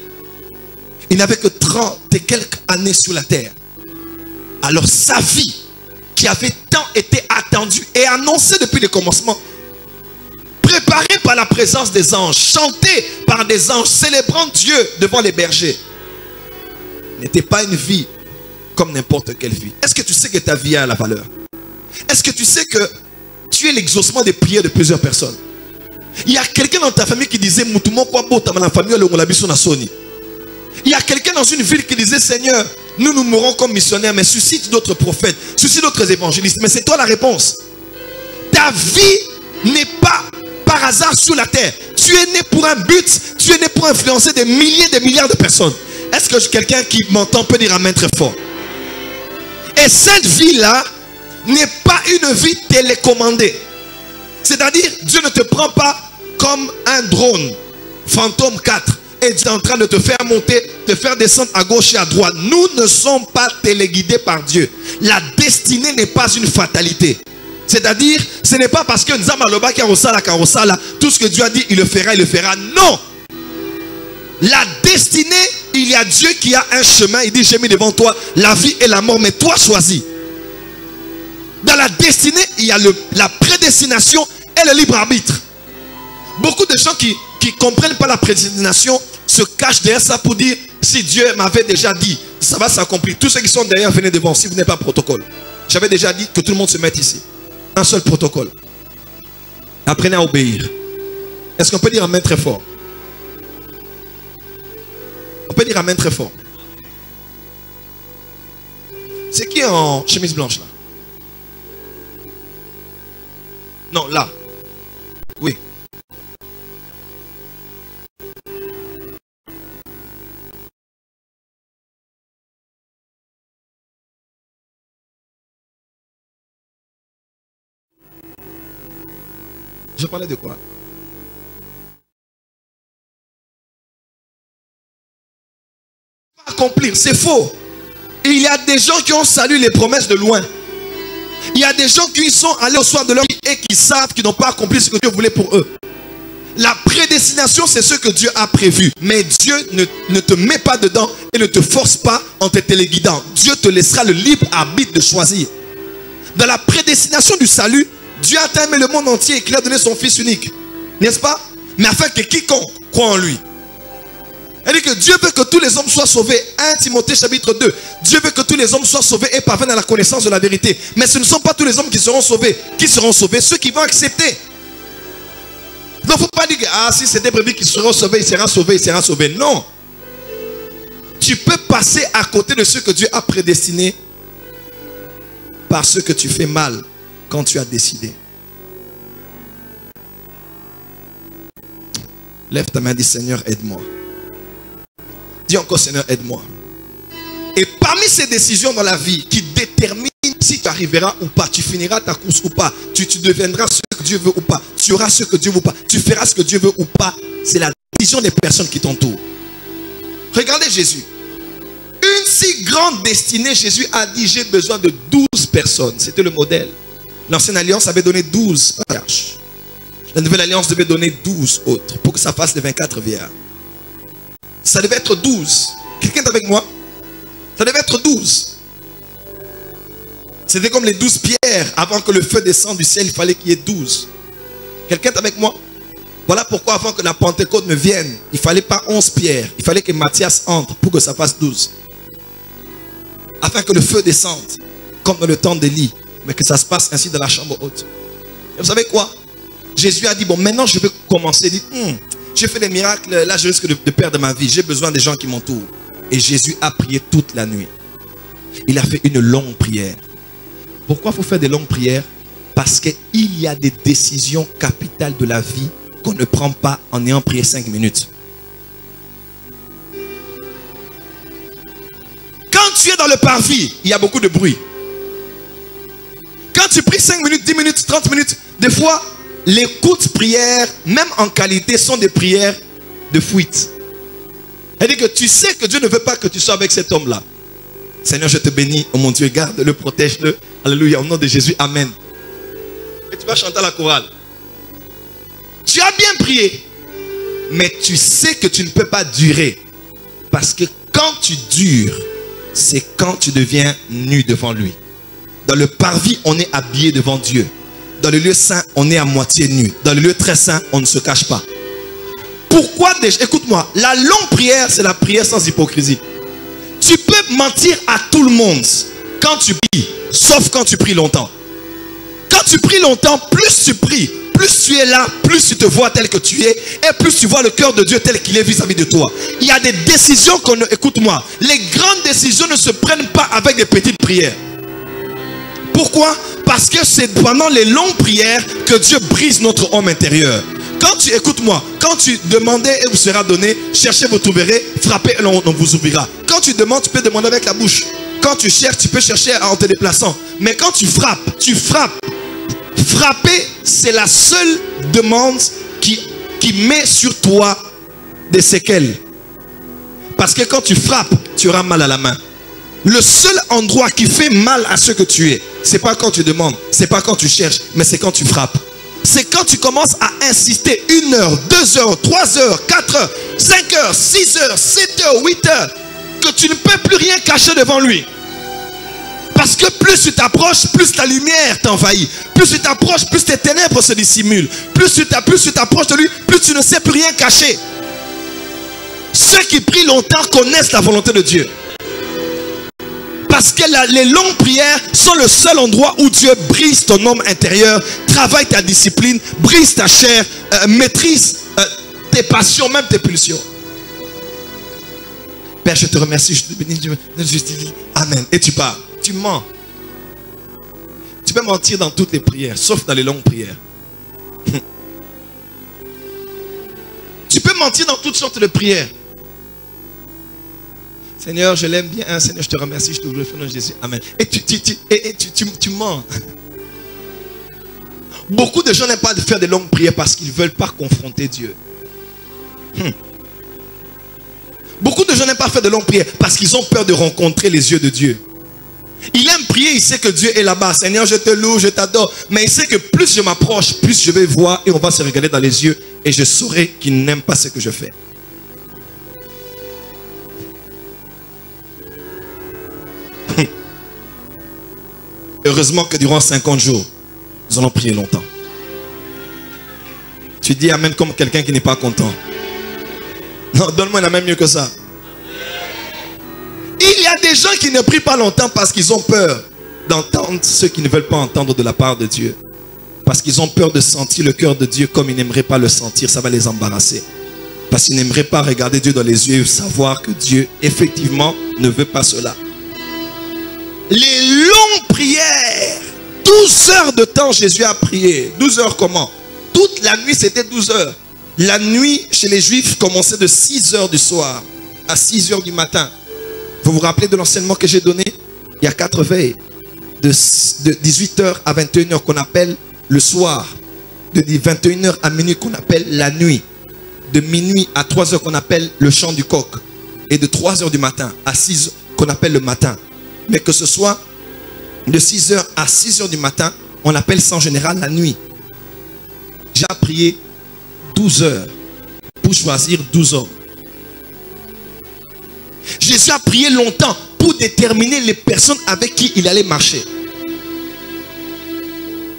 Il n'avait que 30 et quelques années sur la terre. Alors sa vie, qui avait tant été attendue et annoncée depuis le commencement, préparée par la présence des anges, chantée par des anges, célébrant Dieu devant les bergers, n'était pas une vie comme n'importe quelle vie. Est-ce que tu sais que ta vie a la valeur? Est-ce que tu sais que tu es l'exaucement des prières de plusieurs personnes? Il y a quelqu'un dans ta famille qui disait, il y a quelqu'un dans une ville qui disait, Seigneur, nous mourrons comme missionnaires, mais suscite d'autres prophètes, suscite d'autres évangélistes. Mais c'est toi la réponse. Ta vie n'est pas par hasard sur la terre. Tu es né pour un but, tu es né pour influencer des milliers, des milliards de personnes. Est-ce que quelqu'un qui m'entend peut dire amen très fort? Et cette vie-là n'est pas une vie télécommandée. C'est-à-dire, Dieu ne te prend pas comme un drone, Fantôme 4, et Dieu est en train de te faire monter, te faire descendre à gauche et à droite. Nous ne sommes pas téléguidés par Dieu. La destinée n'est pas une fatalité. C'est-à-dire, ce n'est pas parce que Nzamaloba Karosala, tout ce que Dieu a dit, il le fera, il le fera. Non! La destinée, il y a Dieu qui a un chemin. Il dit, j'ai mis devant toi la vie et la mort, mais toi choisis. Dans la destinée, il y a la prédestination et le libre arbitre. Beaucoup de gens qui ne comprennent pas la prédestination se cachent derrière ça pour dire, si Dieu m'avait déjà dit, ça va s'accomplir. Tous ceux qui sont derrière, venez devant, si vous n'avez pas protocole. J'avais déjà dit que tout le monde se mette ici. Un seul protocole. Apprenez à obéir. Est-ce qu'on peut dire amen très fort? On peut dire amen très fort. C'est qui en chemise blanche là? Non, là. Oui. Je parlais de quoi? Accomplir, c'est faux. Il y a des gens qui ont salué les promesses de loin. Il y a des gens qui sont allés au soir de leur vie et qui savent qu'ils n'ont pas accompli ce que Dieu voulait pour eux. La prédestination, c'est ce que Dieu a prévu. Mais Dieu ne te met pas dedans et ne te force pas en te téléguidant. Dieu te laissera le libre arbitre de choisir. Dans la prédestination du salut, Dieu a aimé le monde entier et qu'il a donné son Fils unique. N'est-ce pas? Mais afin que quiconque croit en lui. Elle dit que Dieu veut que tous les hommes soient sauvés. 1 Timothée chapitre 2. Dieu veut que tous les hommes soient sauvés et parviennent à la connaissance de la vérité. Mais ce ne sont pas tous les hommes qui seront sauvés. Qui seront sauvés? Ceux qui vont accepter. Donc il ne faut pas dire que si c'était prévu qu'ils seront sauvés, il sera sauvé, il sera sauvé. Non. Tu peux passer à côté de ce que Dieu a prédestiné parce que tu fais mal quand tu as décidé. Lève ta main et dis Seigneur, aide-moi. Dis encore Seigneur, aide-moi. Et parmi ces décisions dans la vie qui déterminent si tu arriveras ou pas, tu finiras ta course ou pas, tu deviendras ce que Dieu veut ou pas, tu auras ce que Dieu veut ou pas, tu feras ce que Dieu veut ou pas, c'est la décision des personnes qui t'entourent. Regardez Jésus. Une si grande destinée, Jésus a dit j'ai besoin de 12 personnes. C'était le modèle. L'ancienne alliance avait donné 12 patriarches. La nouvelle alliance devait donner 12 autres pour que ça fasse les 24 vierges. Ça devait être 12. Quelqu'un est avec moi? Ça devait être 12. C'était comme les 12 pierres. Avant que le feu descende du ciel, il fallait qu'il y ait 12. Quelqu'un est avec moi? Voilà pourquoi avant que la Pentecôte ne vienne, il ne fallait pas 11 pierres. Il fallait que Matthias entre pour que ça fasse 12. Afin que le feu descende, comme dans le temps d'Élie, mais que ça se passe ainsi dans la chambre haute. Et vous savez quoi? Jésus a dit, bon, maintenant je vais commencer. Il dit, j'ai fait des miracles, là je risque de perdre ma vie. J'ai besoin des gens qui m'entourent. Et Jésus a prié toute la nuit. Il a fait une longue prière. Pourquoi il faut faire des longues prières? Parce qu'il y a des décisions capitales de la vie qu'on ne prend pas en ayant prié 5 minutes. Quand tu es dans le parvis, il y a beaucoup de bruit. Quand tu pries 5 minutes, 10 minutes, 30 minutes, des fois, les courtes prières, même en qualité, sont des prières de fuite. C'est-à-dire que tu sais que Dieu ne veut pas que tu sois avec cet homme-là. Seigneur, je te bénis. Oh mon Dieu, garde-le, protège-le. Alléluia, au nom de Jésus, amen. Et tu vas chanter à la chorale. Tu as bien prié, mais tu sais que tu ne peux pas durer. Parce que quand tu dures, c'est quand tu deviens nu devant lui. Dans le parvis, on est habillé devant Dieu. Dans le lieu saint, on est à moitié nu. Dans le lieu très saint, on ne se cache pas. Pourquoi déjà? Écoute-moi, la longue prière, c'est la prière sans hypocrisie. Tu peux mentir à tout le monde quand tu pries, sauf quand tu pries longtemps. Quand tu pries longtemps, plus tu pries, plus tu es là, plus tu te vois tel que tu es, et plus tu vois le cœur de Dieu tel qu'il est vis-à-vis de toi. Il y a des décisions qu'on ne... Écoute-moi, les grandes décisions ne se prennent pas avec des petites prières. Pourquoi? Parce que c'est pendant les longues prières que Dieu brise notre homme intérieur. Quand tu, écoute-moi, quand tu demandez et vous sera donné, cherchez, vous trouverez, frappez et on vous ouvrira. Quand tu demandes, tu peux demander avec la bouche. Quand tu cherches, tu peux chercher en te déplaçant. Mais quand tu frappes, tu frappes. Frapper, c'est la seule demande qui met sur toi des séquelles. Parce que quand tu frappes, tu auras mal à la main. Le seul endroit qui fait mal à ce que tu es, c'est pas quand tu demandes, c'est pas quand tu cherches, mais c'est quand tu frappes. C'est quand tu commences à insister 1 heure, 2 heures, 3 heures, 4 heures, 5 heures, 6 heures, 7 heures, 8 heures, que tu ne peux plus rien cacher devant lui. Parce que plus tu t'approches, plus la lumière t'envahit. Plus tu t'approches, plus tes ténèbres se dissimulent. Plus tu t'approches de lui, plus tu ne sais plus rien cacher. Ceux qui prient longtemps connaissent la volonté de Dieu. Parce que les longues prières sont le seul endroit où Dieu brise ton homme intérieur, travaille ta discipline, brise ta chair, maîtrise tes passions, même tes pulsions. Père, je te remercie, je te bénis, je te dis amen. Et tu pars, tu mens. Tu peux mentir dans toutes les prières, sauf dans les longues prières. Tu peux mentir dans toutes sortes de prières. Seigneur, je l'aime bien. Seigneur, je te remercie. Je te glorifie au nom de Jésus. Amen. Et tu mens. Beaucoup de gens n'aiment pas de faire de longues prières parce qu'ils ne veulent pas confronter Dieu. Beaucoup de gens n'aiment pas faire de longues prières parce qu'ils ont peur de rencontrer les yeux de Dieu. Il aime prier, il sait que Dieu est là-bas. Seigneur, je te loue, je t'adore. Mais il sait que plus je m'approche, plus je vais voir et on va se regarder dans les yeux et je saurai qu'il n'aime pas ce que je fais. Heureusement que durant 50 jours, nous allons prier longtemps. Tu dis amen comme quelqu'un qui n'est pas content. Non, donne-moi un amen mieux que ça. Il y a des gens qui ne prient pas longtemps parce qu'ils ont peur d'entendre ce qu'ils ne veulent pas entendre de la part de Dieu. Parce qu'ils ont peur de sentir le cœur de Dieu comme ils n'aimeraient pas le sentir. Ça va les embarrasser. Parce qu'ils n'aimeraient pas regarder Dieu dans les yeux et savoir que Dieu, effectivement, ne veut pas cela. Les longues prières. 12 heures de temps, Jésus a prié. 12 heures comment? Toute la nuit, c'était 12 heures. La nuit, chez les Juifs, commençait de 6 heures du soir à 6 heures du matin. Vous vous rappelez de l'enseignement que j'ai donné? Il y a 4 veilles. De 18h à 21h qu'on appelle le soir. De 21h à minuit qu'on appelle la nuit. De minuit à 3h qu'on appelle le chant du coq. Et de 3h du matin à 6h qu'on appelle le matin. Mais que ce soit de 6h à 6h du matin, on appelle ça en général la nuit. J'ai prié 12 heures pour choisir 12 hommes. Jésus a prié longtemps pour déterminer les personnes avec qui il allait marcher.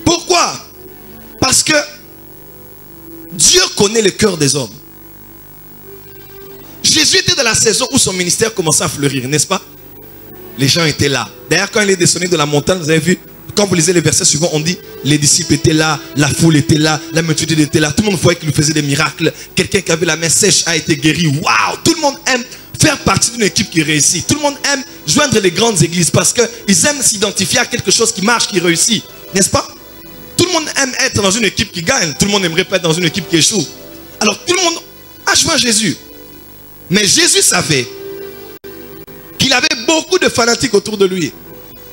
Pourquoi? Parce que Dieu connaît le cœur des hommes. Jésus était dans la saison où son ministère commençait à fleurir, n'est-ce pas? Les gens étaient là. D'ailleurs, quand il est descendu de la montagne, vous avez vu, quand vous lisez les versets suivants, on dit, les disciples étaient là, la foule était là, la multitude était là, tout le monde voyait qu'il faisait des miracles. Quelqu'un qui avait la main sèche a été guéri. Waouh! Tout le monde aime faire partie d'une équipe qui réussit. Tout le monde aime joindre les grandes églises parce qu'ils aiment s'identifier à quelque chose qui marche, qui réussit. N'est-ce pas? Tout le monde aime être dans une équipe qui gagne. Tout le monde aimerait pas être dans une équipe qui échoue. Alors tout le monde a joint Jésus. Mais Jésus savait qu'il avait beaucoup de fanatiques autour de lui.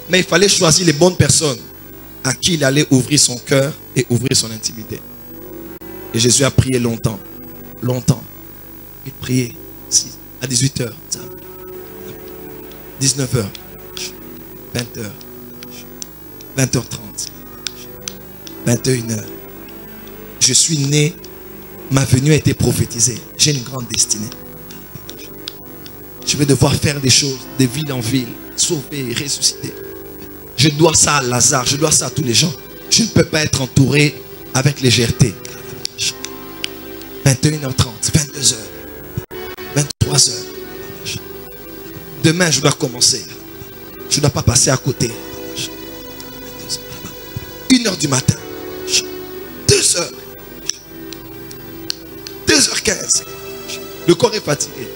Mais il fallait choisir les bonnes personnes à qui il allait ouvrir son cœur et ouvrir son intimité. Et Jésus a prié longtemps. Longtemps. Il priait à 18h, 19h, 20h, 20h30, 21h. Je suis né, ma venue a été prophétisée. J'ai une grande destinée. Je vais devoir faire des choses de ville en ville, sauver, ressusciter. Je dois ça à Lazare, je dois ça à tous les gens. Je ne peux pas être entouré avec légèreté. 21h30, 22h, 23h. Demain, je dois commencer. Je ne dois pas passer à côté. 1h du matin. 2h. 2h15. Le corps est fatigué.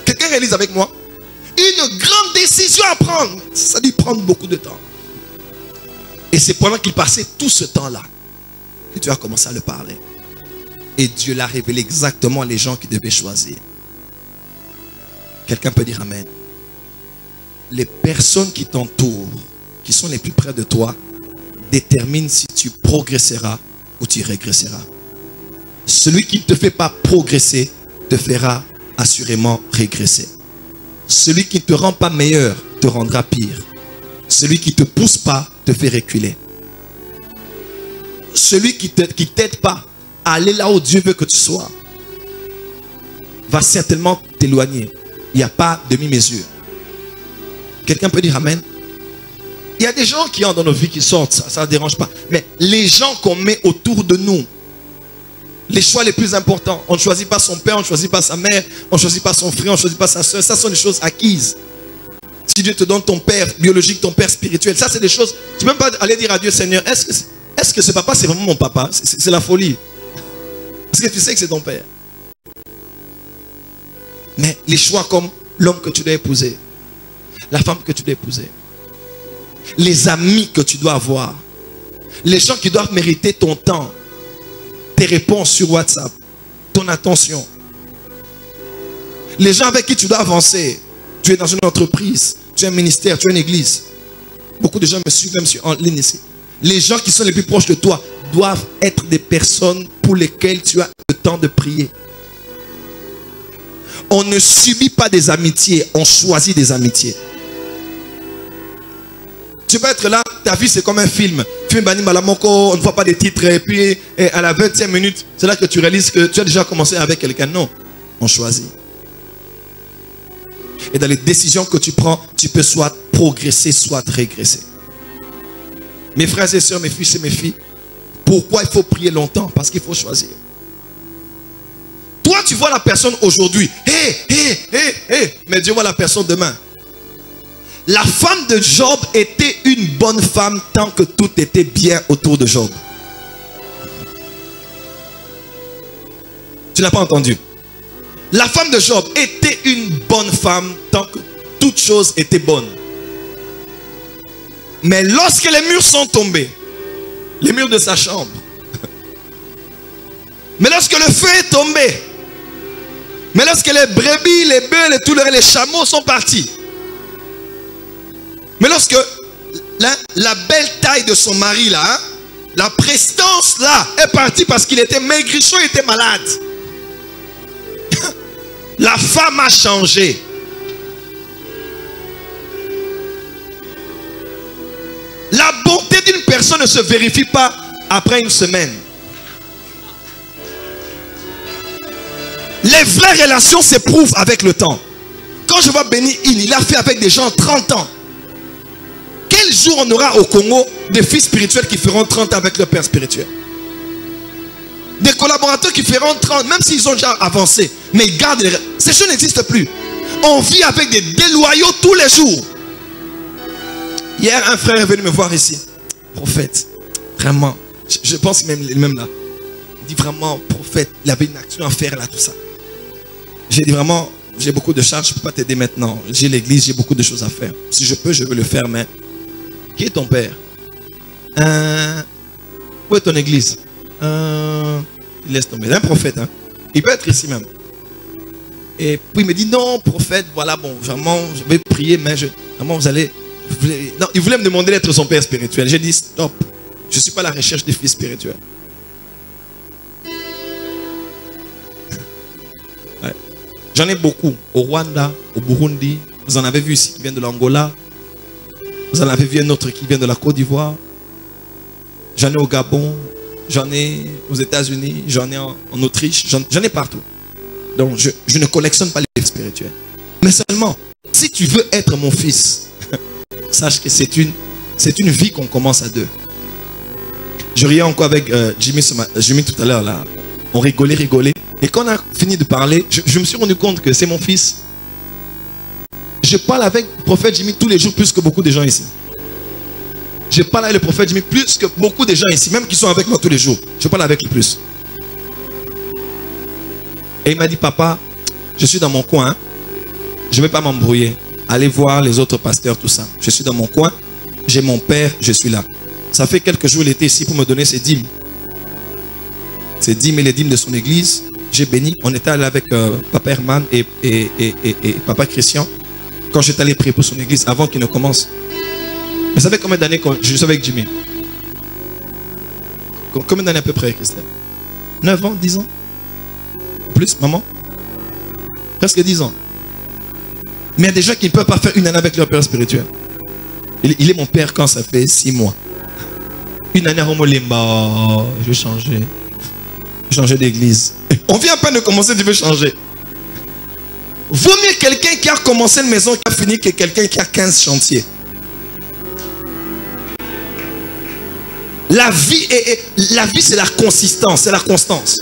Quelqu'un réalise avec moi? Une grande décision à prendre. Ça lui prend beaucoup de temps. Et c'est pendant qu'il passait tout ce temps-là que Dieu a commencé à le parler. Et Dieu l'a révélé exactement les gens qu'il devait choisir. Quelqu'un peut dire amen. Les personnes qui t'entourent, qui sont les plus près de toi, déterminent si tu progresseras ou tu régresseras. Celui qui ne te fait pas progresser te fera assurément régresser. Celui qui ne te rend pas meilleur te rendra pire. Celui qui ne te pousse pas te fait reculer. Celui qui ne t'aide pas à aller là où Dieu veut que tu sois va certainement t'éloigner. Il n'y a pas demi-mesure. Quelqu'un peut dire amen? Il y a des gens qui entrent dans nos vies qui sortent, ça ne dérange pas. Mais les gens qu'on met autour de nous, les choix les plus importants, on ne choisit pas son père, on ne choisit pas sa mère, on ne choisit pas son frère, on ne choisit pas sa soeur. Ça sont des choses acquises. Si Dieu te donne ton père biologique, ton père spirituel, ça c'est des choses. Tu ne peux même pas aller dire à Dieu, Seigneur, est-ce que ce papa c'est vraiment mon papa? C'est la folie. Parce que tu sais que c'est ton père. Mais les choix comme l'homme que tu dois épouser, la femme que tu dois épouser, les amis que tu dois avoir, les gens qui doivent mériter ton temps, tes réponses sur WhatsApp, ton attention, les gens avec qui tu dois avancer. Tu es dans une entreprise, tu as un ministère, tu as une église. Beaucoup de gens me suivent même en ligne ici. Les gens qui sont les plus proches de toi doivent être des personnes pour lesquelles tu as le temps de prier. On ne subit pas des amitiés, on choisit des amitiés. Tu peux être là, ta vie c'est comme un film. Film Bani Malamoko, on ne voit pas des titres. Et puis à la 20e minute, c'est là que tu réalises que tu as déjà commencé avec quelqu'un. Non, on choisit. Et dans les décisions que tu prends, tu peux soit progresser, soit régresser. Mes frères et sœurs, mes fils et mes filles, pourquoi il faut prier longtemps? Parce qu'il faut choisir. Toi, tu vois la personne aujourd'hui. Mais Dieu voit la personne demain. La femme de Job était une bonne femme tant que tout était bien autour de Job. Tu n'as pas entendu? La femme de Job était une bonne femme tant que toute chose était bonne. Mais lorsque les murs sont tombés, les murs de sa chambre, mais lorsque le feu est tombé, mais lorsque les brebis, les bœufs, les chameaux sont partis, mais lorsque la belle taille de son mari là, la prestance là est partie parce qu'il était maigrichon, il était malade. La femme a changé. La bonté d'une personne ne se vérifie pas après une semaine. Les vraies relations s'éprouvent avec le temps. Quand je vois Benny Hinn, il a fait avec des gens 30 ans. Quel jour on aura au Congo des filles spirituelles qui feront 30 ans avec leur père spirituel? Des collaborateurs qui feront 30, même s'ils ont déjà avancé, mais ils gardent les... Ces choses n'existent plus. On vit avec des déloyaux tous les jours. Hier, un frère est venu me voir ici. Prophète, vraiment, je pense même là. Il dit vraiment, prophète, il avait une action à faire là, tout ça. J'ai dit vraiment, j'ai beaucoup de charges, je ne peux pas t'aider maintenant. J'ai l'église, j'ai beaucoup de choses à faire. Si je peux, je veux le faire, mais qui est ton père? Où est ton église? Il laisse tomber. C'est un prophète, hein? Il peut être ici même. Et puis il me dit, non, prophète, voilà, bon, vraiment, je vais prier, mais vraiment, vous allez... Non, il voulait me demander d'être son père spirituel. J'ai dit, stop, je ne suis pas à la recherche des fils spirituels. Ouais. J'en ai beaucoup. Au Rwanda, au Burundi. Vous en avez vu ici qui vient de l'Angola. Vous en avez vu un autre qui vient de la Côte d'Ivoire. J'en ai au Gabon. J'en ai aux États-Unis. J'en ai en Autriche. J'en ai partout. Donc je ne collectionne pas les fils spirituels. Mais seulement, si tu veux être mon fils, sache que c'est une vie qu'on commence à deux. Je riais encore avec Jimmy tout à l'heure là. On rigolait. Et quand on a fini de parler, je me suis rendu compte que c'est mon fils. Je parle avec le prophète Jimmy tous les jours plus que beaucoup de gens ici. Je parle avec le prophète Jimmy plus que beaucoup de gens ici, même qui sont avec moi tous les jours. Je parle avec lui plus. Et il m'a dit, papa, je suis dans mon coin. Je ne vais pas m'embrouiller. Allez voir les autres pasteurs, tout ça. Je suis dans mon coin. J'ai mon père, je suis là. Ça fait quelques jours, il était ici pour me donner ses dîmes. Ses dîmes et les dîmes de son église. J'ai béni. On était allé avec Papa Herman et Papa Christian. Quand j'étais allé prier pour son église, avant qu'il ne commence. Vous savez combien d'années que je suis avec Jimmy? Combien d'années à peu près, Christian? 9 ans, 10 ans? Plus, maman? Presque 10 ans. Mais il y a des gens qui ne peuvent pas faire une année avec leur père spirituel. Il est mon père quand ça fait 6 mois. Une année à Romolimba, je vais changer. Je vais changer d'église. On vient à peine de commencer, tu veux changer. Vaut mieux quelqu'un qui a commencé une maison qui a fini que quelqu'un qui a 15 chantiers. La vie, c'est la consistance, c'est la constance.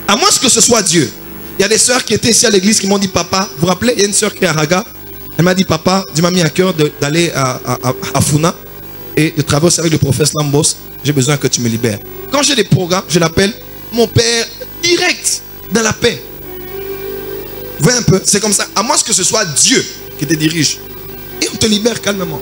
À moins que ce soit Dieu. Il y a des sœurs qui étaient ici à l'église qui m'ont dit, papa, vous vous rappelez, il y a une sœur qui est à Raga. Elle m'a dit, papa, Dieu m'a mis à cœur d'aller à Funa et de travailler avec le prophète Lambos. J'ai besoin que tu me libères. Quand j'ai des programmes, je l'appelle mon père direct dans la paix. Vous voyez un peu, c'est comme ça. À moins que ce soit Dieu qui te dirige. Et on te libère calmement.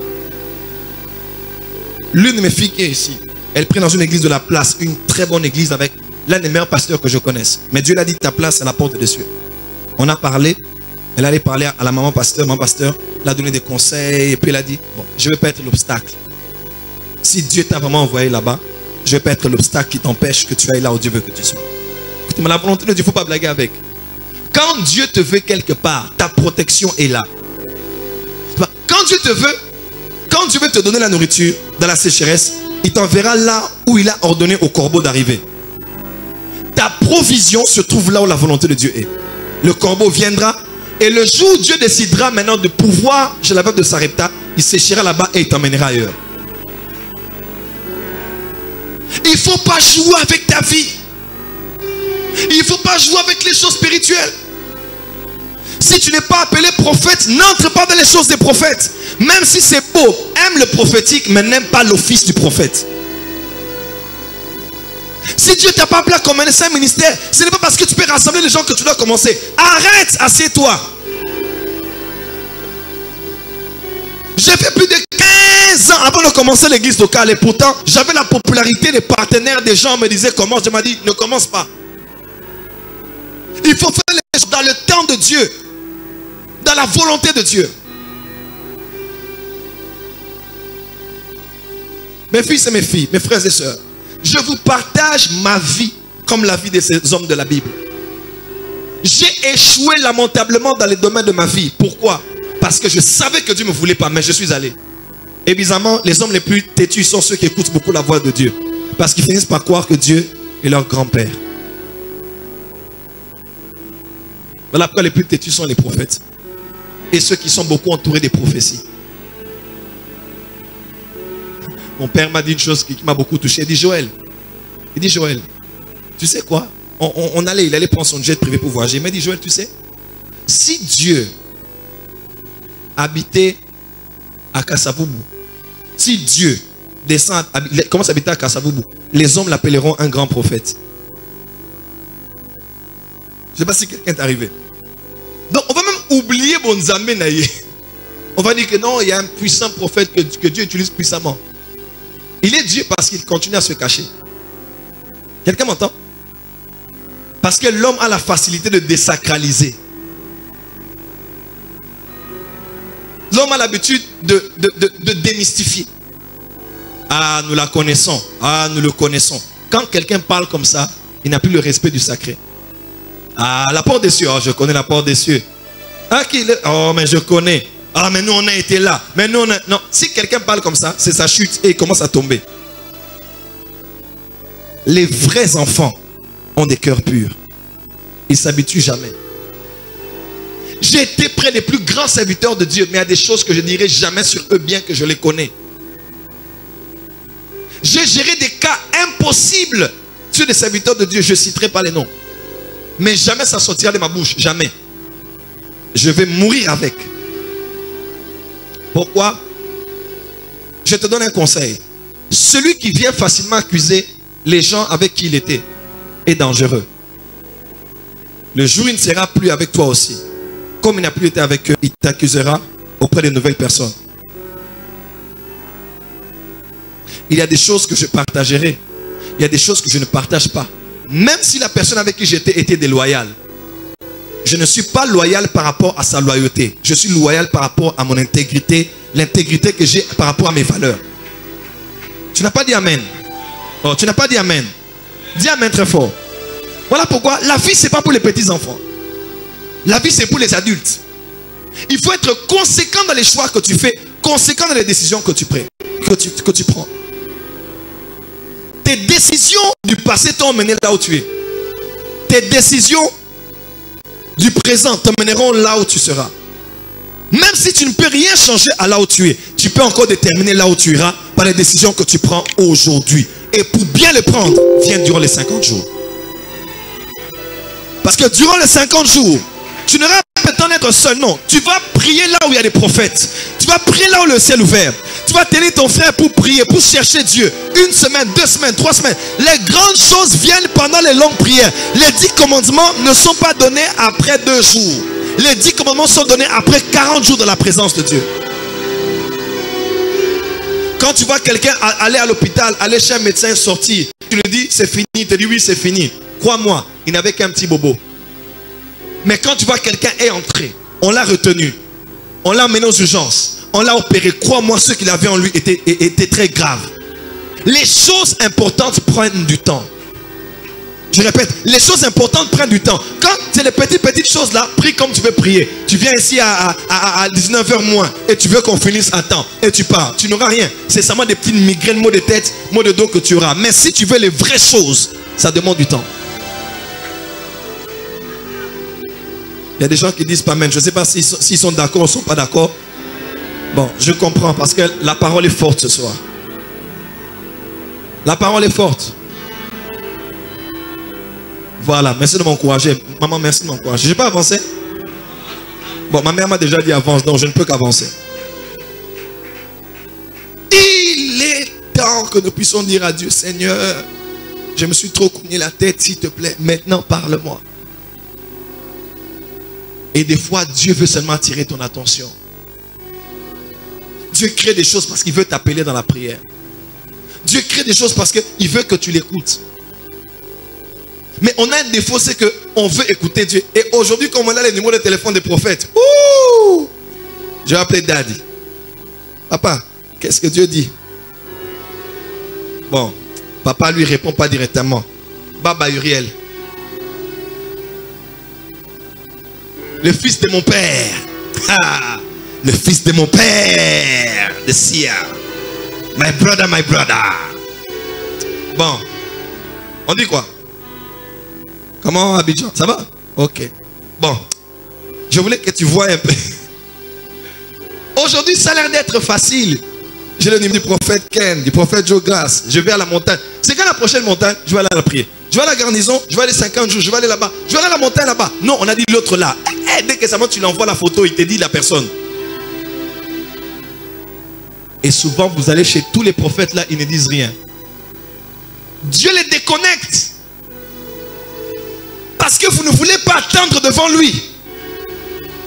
L'une de mes filles qui est ici, elle prie dans une église de la place, une très bonne église avec l'un des meilleurs pasteurs que je connaisse. Mais Dieu l'a dit, ta place à la porte des cieux. On a parlé, elle allait parler à la maman pasteur, l'a donné des conseils, et puis elle a dit, bon, je ne vais pas être l'obstacle. Si Dieu t'a vraiment envoyé là-bas, je ne vais pas être l'obstacle qui t'empêche que tu ailles là où Dieu veut que tu sois. Écoute, mais la volonté de Dieu, il ne faut pas blaguer avec. Quand Dieu te veut quelque part, ta protection est là. Quand Dieu veut te donner la nourriture dans la sécheresse, il t'enverra là où il a ordonné au corbeau d'arriver. Ta provision se trouve là où la volonté de Dieu est. Le corbeau viendra et le jour où Dieu décidera maintenant de pouvoir, chez la veuve de Sarepta, il séchera là-bas et il t'emmènera ailleurs. Il ne faut pas jouer avec ta vie. Il ne faut pas jouer avec les choses spirituelles. Si tu n'es pas appelé prophète, n'entre pas dans les choses des prophètes. Même si c'est beau, aime le prophétique, mais n'aime pas l'office du prophète. Si Dieu t'a pas appelé à commencer un ministère, ce n'est pas parce que tu peux rassembler les gens que tu dois commencer. Arrête, assieds-toi. J'ai fait plus de 15 ans avant de commencer l'église locale. Et pourtant, j'avais la popularité des partenaires. Des gens me disaient commence. Je m'ai dit, ne commence pas. Il faut faire les choses dans le temps de Dieu. Dans la volonté de Dieu. Mes fils et mes filles, mes frères et sœurs, je vous partage ma vie comme la vie de ces hommes de la Bible. J'ai échoué lamentablement dans les domaines de ma vie. Pourquoi? Parce que je savais que Dieu ne me voulait pas, mais je suis allé. Et bizarrement, les hommes les plus têtus sont ceux qui écoutent beaucoup la voix de Dieu. Parce qu'ils finissent par croire que Dieu est leur grand-père. Voilà pourquoi les plus têtus sont les prophètes. Et ceux qui sont beaucoup entourés des prophéties. Mon père m'a dit une chose qui m'a beaucoup touché. Il dit Joël, tu sais quoi? Il allait prendre son jet privé pour voyager. Il m'a dit Joël, tu sais, si Dieu habitait à Kasavubu, si Dieu commence à habiter à Kasavubu, les hommes l'appelleront un grand prophète. Je ne sais pas si quelqu'un est arrivé. Donc on va même oublier Bonzamé Naye. On va dire que non, il y a un puissant prophète que Dieu utilise puissamment. Il est Dieu parce qu'il continue à se cacher. Quelqu'un m'entend? Parce que l'homme a la facilité de désacraliser. L'homme a l'habitude de démystifier. Ah, nous la connaissons. Ah, nous le connaissons. Quand quelqu'un parle comme ça, il n'a plus le respect du sacré. Ah, la porte des cieux. Oh, je connais la porte des cieux. Ah, oh, mais je connais. Ah, mais nous, on a été là. Mais nous, non. Si quelqu'un parle comme ça, c'est sa chute et il commence à tomber. Les vrais enfants ont des cœurs purs. Ils ne s'habituent jamais. J'ai été près des plus grands serviteurs de Dieu, mais il y a des choses que je ne dirai jamais sur eux, bien que je les connais. J'ai géré des cas impossibles sur des serviteurs de Dieu. Je ne citerai pas les noms. Mais jamais ça sortira de ma bouche. Jamais. Je vais mourir avec. Pourquoi? Je te donne un conseil. Celui qui vient facilement accuser les gens avec qui il était est dangereux. Le jour où il ne sera plus avec toi aussi, comme il n'a plus été avec eux, il t'accusera auprès de nouvelles personnes. Il y a des choses que je partagerai. Il y a des choses que je ne partage pas. Même si la personne avec qui j'étais était déloyale. Je ne suis pas loyal par rapport à sa loyauté. Je suis loyal par rapport à mon intégrité. L'intégrité que j'ai par rapport à mes valeurs. Tu n'as pas dit amen. Oh, tu n'as pas dit amen. Dis amen très fort. Voilà pourquoi la vie, ce n'est pas pour les petits enfants. La vie, c'est pour les adultes. Il faut être conséquent dans les choix que tu fais. Conséquent dans les décisions que tu prends. Tes décisions du passé t'ont mené là où tu es. Tes décisions du présent te mèneront là où tu seras. Même si tu ne peux rien changer à là où tu es, tu peux encore déterminer là où tu iras par les décisions que tu prends aujourd'hui. Et pour bien les prendre, viens durant les 50 jours. Parce que durant les 50 jours, tu n'auras pas le temps d'être seul, non. Tu vas prier là où il y a des prophètes. Tu vas prier là où le ciel est ouvert. Tu vas tenir ton frère pour prier, pour chercher Dieu. 1 semaine, 2 semaines, 3 semaines. Les grandes choses viennent pendant les longues prières. Les 10 commandements ne sont pas donnés après 2 jours. Les 10 commandements sont donnés après 40 jours de la présence de Dieu. Quand tu vois quelqu'un aller à l'hôpital, aller chez un médecin, sortir, tu lui dis c'est fini, il te dit oui c'est fini. Crois-moi, il n'avait qu'un petit bobo. Mais quand tu vois quelqu'un est entré, on l'a retenu, on l'a emmené aux urgences, on l'a opéré. Crois-moi, ce qu'il avait en lui était très grave. Les choses importantes prennent du temps. Je répète, les choses importantes prennent du temps. Quand c'est les petites choses là, prie comme tu veux prier. Tu viens ici à 19h moins et tu veux qu'on finisse à temps et tu pars. Tu n'auras rien. C'est seulement des petites migraines, maux de tête, maux de dos que tu auras. Mais si tu veux les vraies choses, ça demande du temps. Il y a des gens qui disent pas amen. Je ne sais pas s'ils sont d'accord ou ne sont pas d'accord. Bon, je comprends parce que la parole est forte ce soir. La parole est forte. Voilà, merci de m'encourager. Maman, merci de m'encourager. Je n'ai pas avancé. Bon, ma mère m'a déjà dit avance, donc je ne peux qu'avancer. Il est temps que nous puissions dire à Dieu, Seigneur, je me suis trop cogné la tête, s'il te plaît, maintenant parle-moi. Et des fois, Dieu veut seulement attirer ton attention. Dieu crée des choses parce qu'il veut t'appeler dans la prière. Dieu crée des choses parce qu'il veut que tu l'écoutes. Mais on a un défaut, c'est qu'on veut écouter Dieu. Et aujourd'hui, comme on a les numéros de téléphone des prophètes, je vais appeler Daddy. Papa, qu'est-ce que Dieu dit? Bon, papa lui répond pas directement. Baba Uriel. Le fils de mon père. Ah, le fils de mon père. De Sia. My brother, my brother. Bon. On dit quoi? Comment Abidjan? Ça va? Ok. Bon. Je voulais que tu vois un peu. Aujourd'hui, ça a l'air d'être facile. J'ai le numéro du prophète Ken, du prophète Joe Glass. Je vais à la montagne. C'est quand la prochaine montagne? Je vais aller à la prière. Je vais à la garnison, je vais aller 50 jours, je vais aller là-bas. Je vais aller à la montagne là-bas. Non, on a dit l'autre là. Dès que ça monte, tu l'envoies la photo, il te dit la personne. Et souvent, vous allez chez tous les prophètes là, ils ne disent rien. Dieu les déconnecte. Parce que vous ne voulez pas attendre devant lui.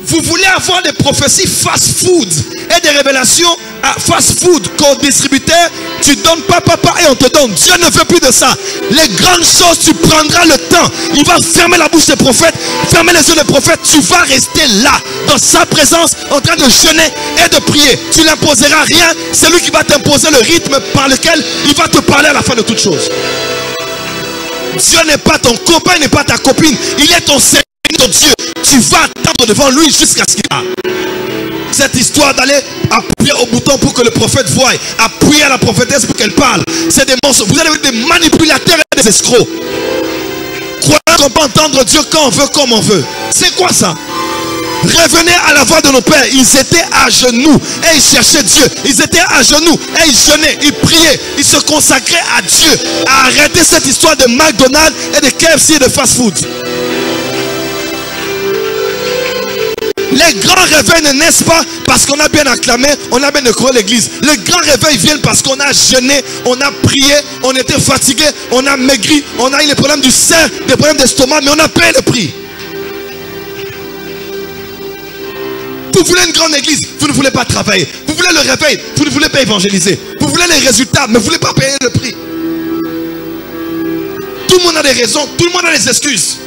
Vous voulez avoir des prophéties fast-food et des révélations à fast-food qu'au distributeur, tu donnes pas papa et on te donne. Dieu ne veut plus de ça. Les grandes choses, tu prendras le temps. Il va fermer la bouche des prophètes, fermer les yeux des prophètes. Tu vas rester là, dans sa présence, en train de jeûner et de prier. Tu n'imposeras rien. C'est lui qui va t'imposer le rythme par lequel il va te parler à la fin de toutes choses. Dieu n'est pas ton copain, il n'est pas ta copine. Il est ton Seigneur, ton Dieu. Tu vas attendre devant lui jusqu'à ce qu'il a. Cette histoire d'aller appuyer au bouton pour que le prophète voie, appuyer à la prophétesse pour qu'elle parle, c'est des monstres. Vous allez être des manipulateurs et des escrocs. Croyez qu'on peut entendre Dieu quand on veut, comme on veut. C'est quoi ça? Revenez à la voix de nos pères. Ils étaient à genoux et ils cherchaient Dieu. Ils étaient à genoux et ils jeûnaient, ils priaient, ils se consacraient à Dieu. Arrêtez cette histoire de McDonald's et de KFC et de fast-food. Les grands réveils ne naissent pas parce qu'on a bien acclamé, on a bien décoré l'église. Les grands réveils viennent parce qu'on a jeûné, on a prié, on était fatigué, on a maigri, on a eu les problèmes du sein, des problèmes d'estomac, mais on a payé le prix. Vous voulez une grande église, vous ne voulez pas travailler. Vous voulez le réveil, vous ne voulez pas évangéliser. Vous voulez les résultats, mais vous ne voulez pas payer le prix. Tout le monde a des raisons, tout le monde a des excuses.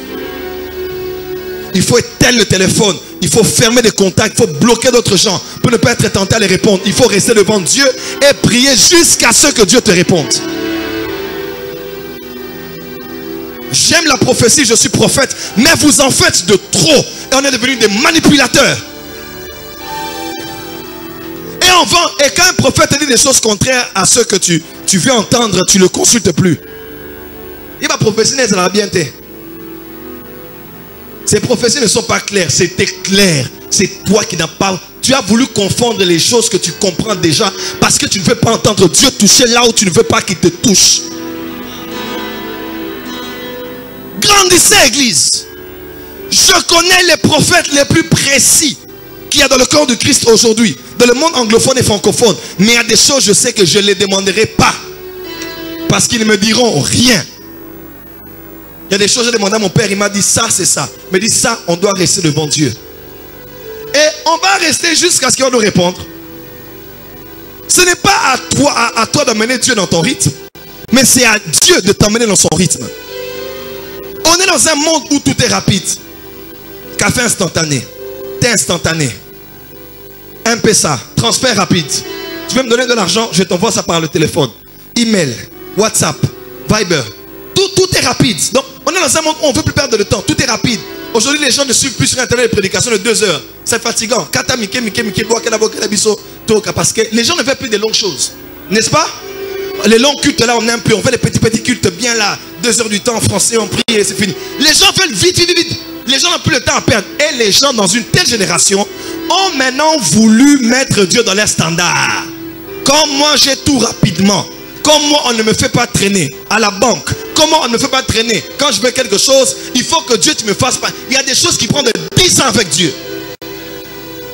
Il faut éteindre le téléphone, il faut fermer des contacts, il faut bloquer d'autres gens pour ne pas être tenté à les répondre. Il faut rester devant Dieu et prier jusqu'à ce que Dieu te réponde. J'aime la prophétie, je suis prophète, mais vous en faites de trop et on est devenus des manipulateurs. Et quand un prophète te dit des choses contraires à ce que tu veux entendre, tu ne le consultes plus. Il va prophétiser, ça va bien te. Ces prophéties ne sont pas claires, c'était clair. C'est toi qui n'as pas. Tu as voulu confondre les choses que tu comprends déjà parce que tu ne veux pas entendre Dieu toucher là où tu ne veux pas qu'il te touche. Grandissez, église. Je connais les prophètes les plus précis qu'il y a dans le corps de Christ aujourd'hui, dans le monde anglophone et francophone. Mais il y a des choses, je sais que je ne les demanderai pas parce qu'ils ne me diront rien. Il y a des choses, j'ai demandé à mon père, il m'a dit ça, c'est ça. Il m'a dit ça, on doit rester devant Dieu. Et on va rester jusqu'à ce qu'il va nous répondre. Ce n'est pas à toi d'amener Dieu dans ton rythme, mais c'est à Dieu de t'emmener dans son rythme. On est dans un monde où tout est rapide. Café instantané, thé instantané, M-Pesa, transfert rapide. Tu veux me donner de l'argent, je t'envoie ça par le téléphone. Email, WhatsApp, Viber. Tout est rapide. Donc, on est dans un monde où on ne veut plus perdre de temps. Tout est rapide. Aujourd'hui, les gens ne suivent plus sur Internet les prédications de 2 heures. C'est fatigant. Parce que les gens ne veulent plus des longues choses. N'est-ce pas? Les longs cultes là, on n'aime plus. On veut les petits cultes bien là. 2 heures du temps en français, on prie et c'est fini. Les gens veulent vite. Les gens n'ont plus le temps à perdre. Et les gens dans une telle génération ont maintenant voulu mettre Dieu dans leur standard. Comme moi, j'ai tout rapidement. Comme moi, on ne me fait pas traîner à la banque. Comment on ne me fait pas traîner? Quand je veux quelque chose, il faut que Dieu tu me fasses pas. Il y a des choses qui prennent de 10 ans avec Dieu.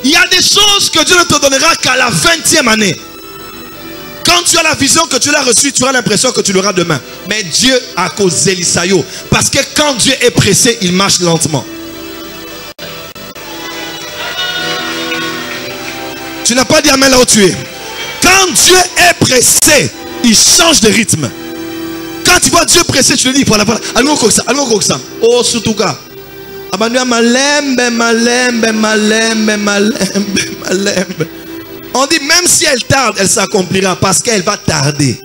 Il y a des choses que Dieu ne te donnera qu'à la 20e année. Quand tu as la vision que tu l'as reçue, tu auras l'impression que tu l'auras demain. Mais Dieu a causé l'Isaïo. Parce que quand Dieu est pressé, il marche lentement. Tu n'as pas dit amen là où tu es. Quand Dieu est pressé, il change de rythme. Quand tu vois Dieu pressé, tu le dis, voilà, allons comme ça, allons comme ça. Oh, surtout cas. On dit même si elle tarde, elle s'accomplira parce qu'elle va tarder.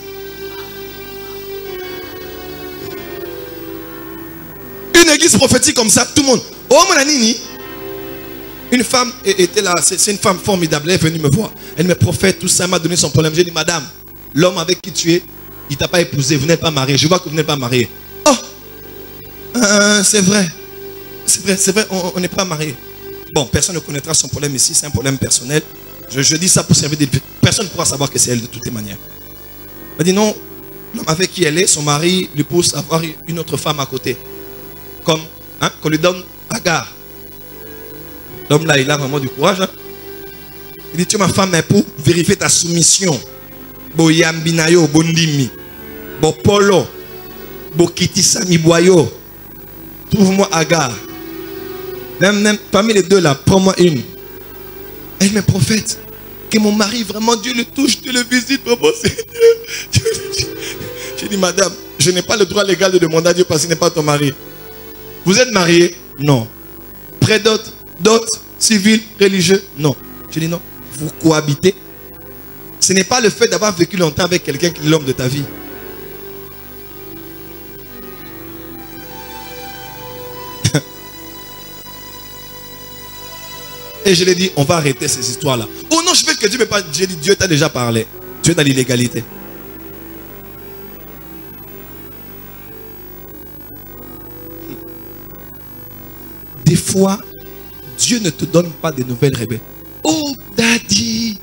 Une église prophétique comme ça, tout le monde. Oh mon anini. Une femme était là, c'est une femme formidable, elle est venue me voir. Elle me prophète, tout ça, m'a donné son problème. J'ai dit, madame, l'homme avec qui tu es, il ne t'a pas épousé, vous n'êtes pas marié. Je vois que vous n'êtes pas marié. Oh, c'est vrai. C'est vrai, on n'est pas marié. Bon, personne ne connaîtra son problème ici, c'est un problème personnel. Je dis ça pour servir des... Personne ne pourra savoir que c'est elle de toutes les manières. Elle dit non, l'homme avec qui elle est, son mari lui pousse à avoir une autre femme à côté. Comme, hein, qu'on lui donne Agar. L'homme là, il a vraiment du courage. Hein? Il dit, tu es ma femme, mais pour vérifier ta soumission. Bo yambinayo, bondimi. Bo polo. Bo kiti sami boyo. Trouve-moi Agar. Même parmi les deux là, prends-moi une. Elle me prophète que mon mari, vraiment, Dieu le touche, Dieu le visite, vraiment, c'est Dieu. J'ai dit, madame, je n'ai pas le droit légal de demander à Dieu parce qu'il n'est pas ton mari. Vous êtes marié? Non. Près d'autres, civils, religieux? Non. J'ai dit non. Vous cohabitez. Ce n'est pas le fait d'avoir vécu longtemps avec quelqu'un qui est l'homme de ta vie. Et je lui ai dit, on va arrêter ces histoires-là. Oh non, je veux que Dieu me parle. J'ai dit, Dieu t'a déjà parlé. Tu es dans l'illégalité. Des fois, Dieu ne te donne pas de nouvelles rêves. Oh, daddy,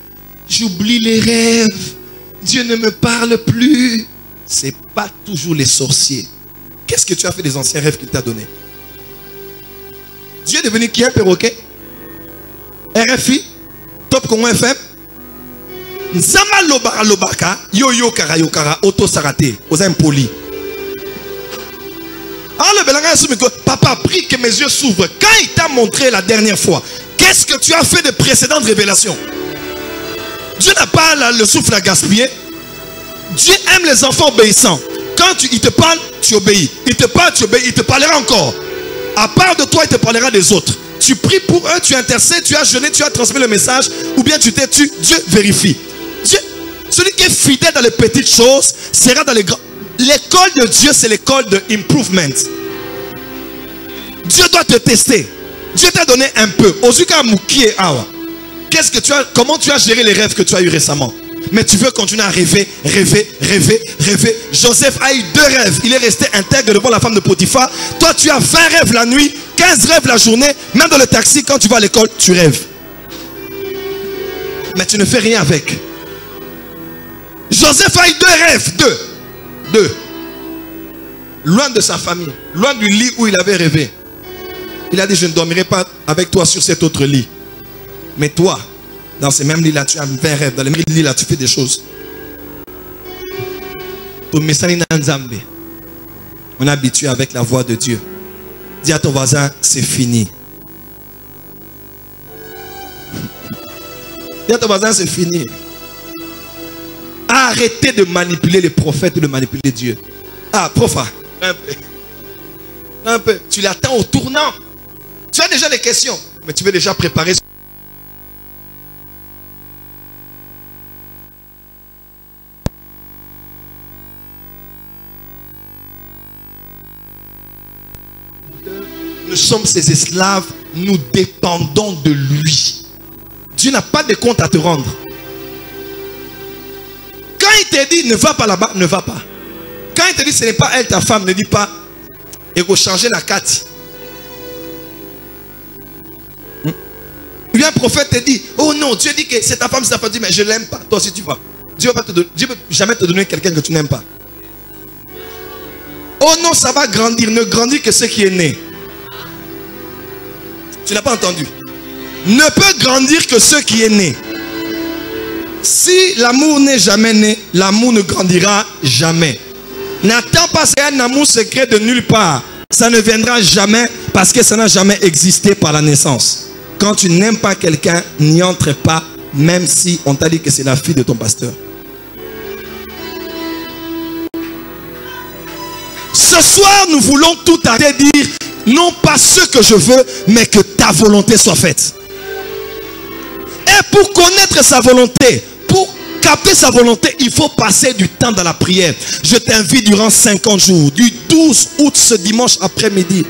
j'oublie les rêves. Dieu ne me parle plus. Ce n'est pas toujours les sorciers. Qu'est-ce que tu as fait des anciens rêves qu'il t'a donnés? Dieu est devenu qui? Un perroquet? RFI, Top Congo FM, Nzama Lobara Lobaka, Yo Kara Yokara, Auto Sarate, aux impolis. Papa, prie que mes yeux s'ouvrent. Quand il t'a montré la dernière fois, qu'est-ce que tu as fait de précédentes révélations? Dieu n'a pas le souffle à gaspiller. Dieu aime les enfants obéissants. Quand il te parle, tu obéis. Il te parle, tu obéis. Il te parlera encore. À part de toi, il te parlera des autres. Tu pries pour eux, tu intercèdes, tu as jeûné, tu as transmis le message, ou bien tu t'es tu, Dieu vérifie. Dieu, celui qui est fidèle dans les petites choses sera dans les grandes. L'école de Dieu, c'est l'école de improvement. Dieu doit te tester. Dieu t'a donné un peu. Qu'est-ce que tu as, comment tu as géré les rêves que tu as eu récemment? Mais tu veux continuer à rêver. Joseph a eu 2 rêves. Il est resté intègre devant la femme de Potiphar. Toi, tu as 20 rêves la nuit, 15 rêves la journée. Même dans le taxi, quand tu vas à l'école, tu rêves. Mais tu ne fais rien avec. Joseph a eu 2 rêves. 2. Loin de sa famille. Loin du lit où il avait rêvé. Il a dit, je ne dormirai pas avec toi sur cet autre lit. Mais toi, dans ces mêmes lits-là, tu as 20 rêves. Dans les mêmes lits-là, tu fais des choses. On est habitué avec la voix de Dieu. Dis à ton voisin, c'est fini. Dis à ton voisin, c'est fini. Arrêtez de manipuler les prophètes et de manipuler Dieu. Ah, prof, un peu. Tu l'attends au tournant. Tu as déjà les questions, mais tu veux déjà préparer. Nous sommes ses esclaves, nous dépendons de lui. Dieu n'a pas de compte à te rendre. Quand il te dit ne va pas là-bas, ne va pas. Quand il te dit ce n'est pas elle ta femme, ne dis pas il faut changer la carte. Il vient un prophète te dit oh non, Dieu dit que c'est ta femme, c'est ta femme. Dis mais je ne l'aime pas. Toi aussi tu vas. Dieu ne peut jamais te donner quelqu'un que tu n'aimes pas. Oh non, ça va grandir. Ne grandit que ce qui est né. Tu n'as pas entendu? Ne peut grandir que ce qui est né. Si l'amour n'est jamais né, l'amour ne grandira jamais. N'attends pas, c'est un amour secret de nulle part. Ça ne viendra jamais parce que ça n'a jamais existé par la naissance. Quand tu n'aimes pas quelqu'un, n'y entre pas, même si on t'a dit que c'est la fille de ton pasteur. Ce soir, nous voulons tout arrêter et dire, non pas ce que je veux, mais que ta volonté soit faite. Et pour connaître sa volonté, pour capter sa volonté, il faut passer du temps dans la prière. Je t'invite durant 50 jours, du 12 août ce dimanche après-midi.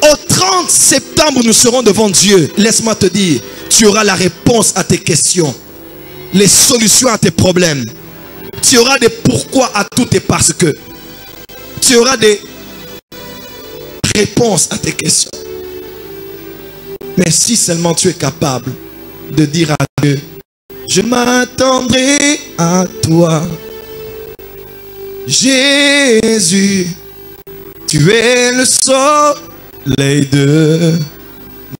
Au 30 septembre, nous serons devant Dieu. Laisse-moi te dire, tu auras la réponse à tes questions, les solutions à tes problèmes. Tu auras des pourquoi à tout et parce que. Tu auras des réponses à tes questions. Mais si seulement tu es capable de dire à Dieu, je m'attendrai à toi. Jésus, tu es le soleil de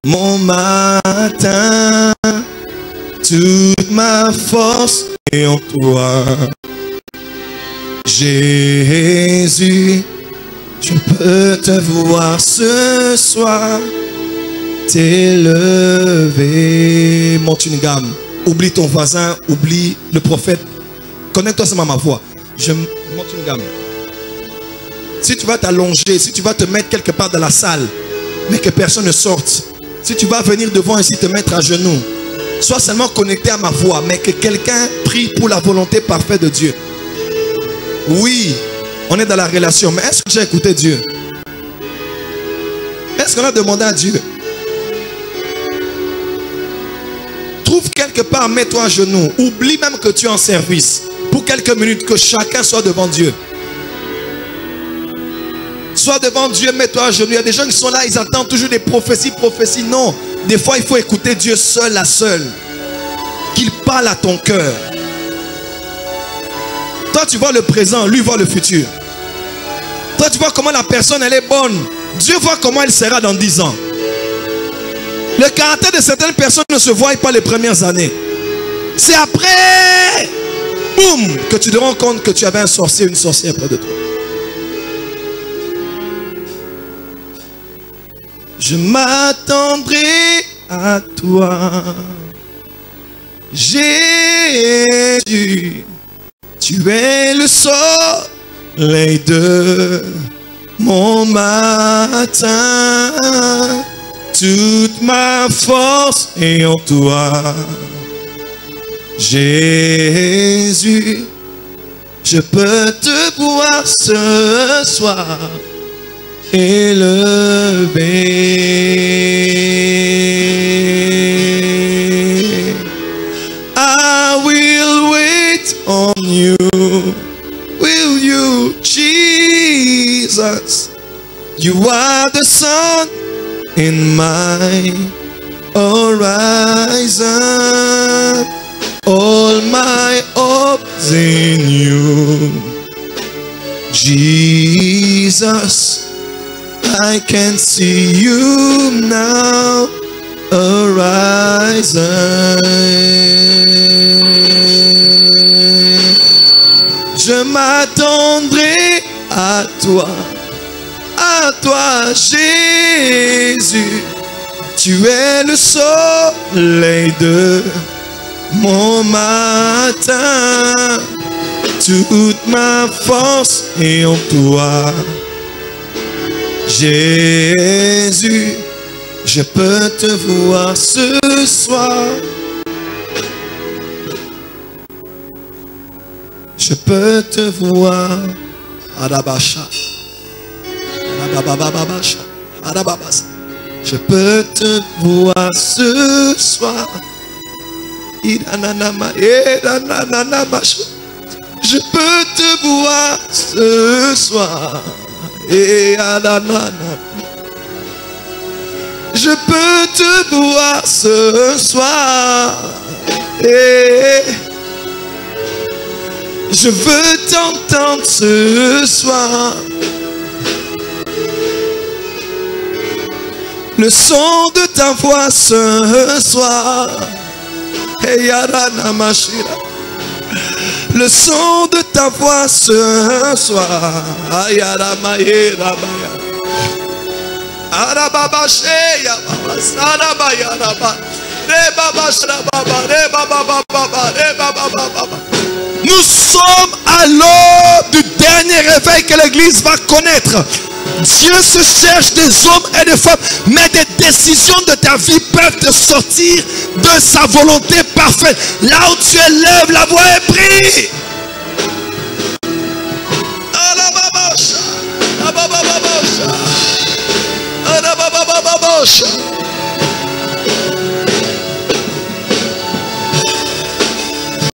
mon matin. Toute ma force est en toi. Jésus, je peux te voir ce soir t'élever. Monte une gamme. Oublie ton voisin, oublie le prophète. Connecte-toi seulement à ma voix. Je monte une gamme. Si tu vas t'allonger, si tu vas te mettre quelque part dans la salle, mais que personne ne sorte. Si tu vas venir devant ici te mettre à genoux, sois seulement connecté à ma voix, mais que quelqu'un prie pour la volonté parfaite de Dieu. Oui, on est dans la relation, mais est-ce que j'ai écouté Dieu? Est-ce qu'on a demandé à Dieu? Trouve quelque part, mets-toi à genoux. Oublie même que tu es en service. Pour quelques minutes, que chacun soit devant Dieu. Sois devant Dieu, mets-toi à genoux. Il y a des gens qui sont là, ils attendent toujours des prophéties. Non, des fois il faut écouter Dieu seul à seul. Qu'il parle à ton cœur. Toi tu vois le présent, lui voit le futur. Toi tu vois comment la personne elle est bonne. Dieu voit comment elle sera dans 10 ans. Le caractère de certaines personnes ne se voit pas les premières années. C'est après, boum, que tu te rends compte que tu avais un sorcier, une sorcière près de toi. Je m'attendrai à toi, Jésus. Tu es le soleil de mon matin. Toute ma force est en toi. Jésus, je peux te voir ce soir élevé. I will wait on you. Will you, Jesus? You are the sun in my horizon. All my hopes in you, Jesus. I can see you now, horizon. Je m'attendrai à toi, Jésus. Tu es le soleil de mon matin. Toute ma force est en toi. Jésus, je peux te voir ce soir. Je peux te voir. Arabasha. Je peux te voir ce soir. Je peux te voir ce soir. Je peux te voir ce soir. Je veux t'entendre ce soir. Le son de ta voix ce soir. Le son de ta voix ce soir. Nous sommes à l'aube du dernier réveil que l'Église va connaître. Dieu se cherche des hommes et des femmes, mais des décisions de ta vie peuvent te sortir de sa volonté parfaite. Là où tu élèves la voix et prie.